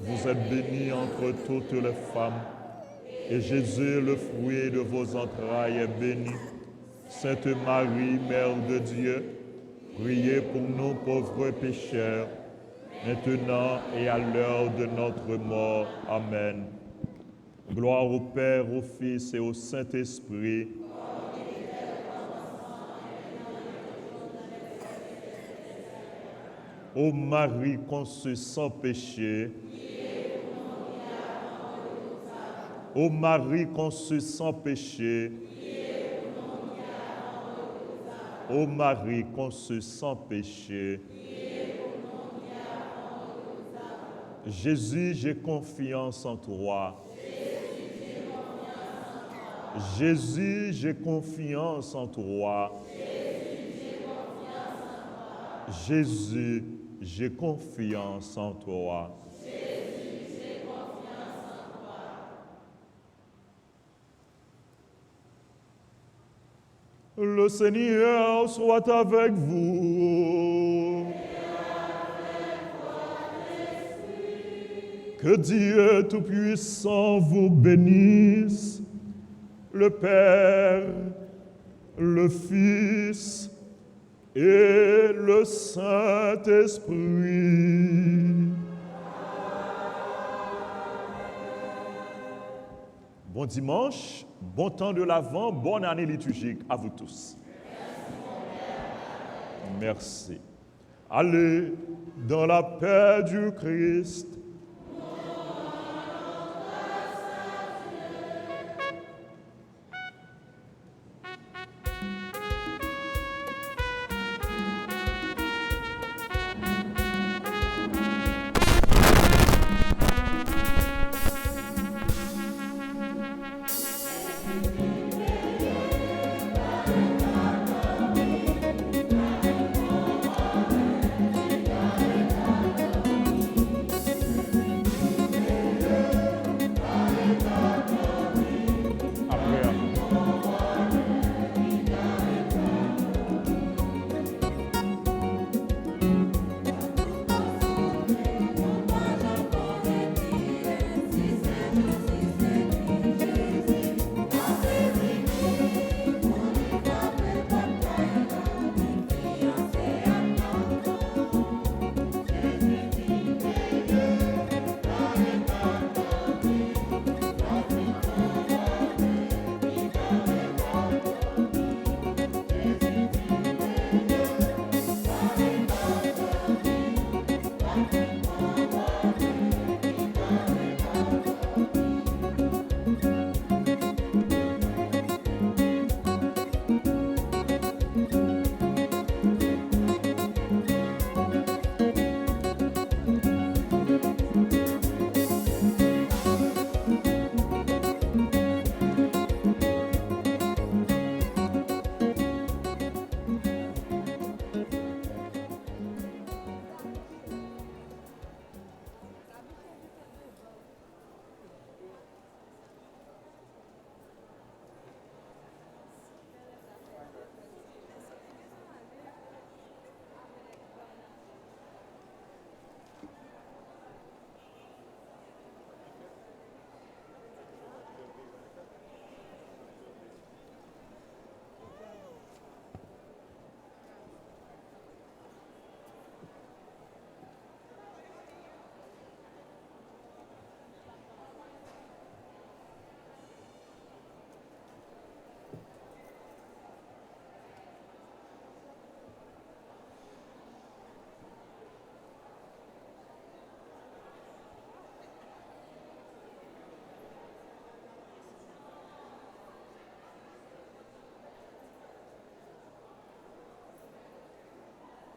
Vous êtes bénie entre toutes les femmes. Et Jésus, le fruit de vos entrailles, est béni. Sainte Marie, Mère de Dieu, priez pour nous pauvres pécheurs, maintenant et à l'heure de notre mort. Amen. Gloire au Père, au Fils et au Saint-Esprit. Ô Marie conçue sans péché, ô Marie conçue sans péché, ô Marie conçue sans péché, Jésus, j'ai confiance en toi. Jésus, j'ai confiance en toi. Jésus, j'ai confiance en toi. Le Seigneur soit avec vous. Que Dieu Tout-Puissant vous bénisse, le Père, le Fils et le Saint-Esprit. Bon dimanche, bon temps de l'Avent, bonne année liturgique à vous tous. Merci. Allez dans la paix du Christ.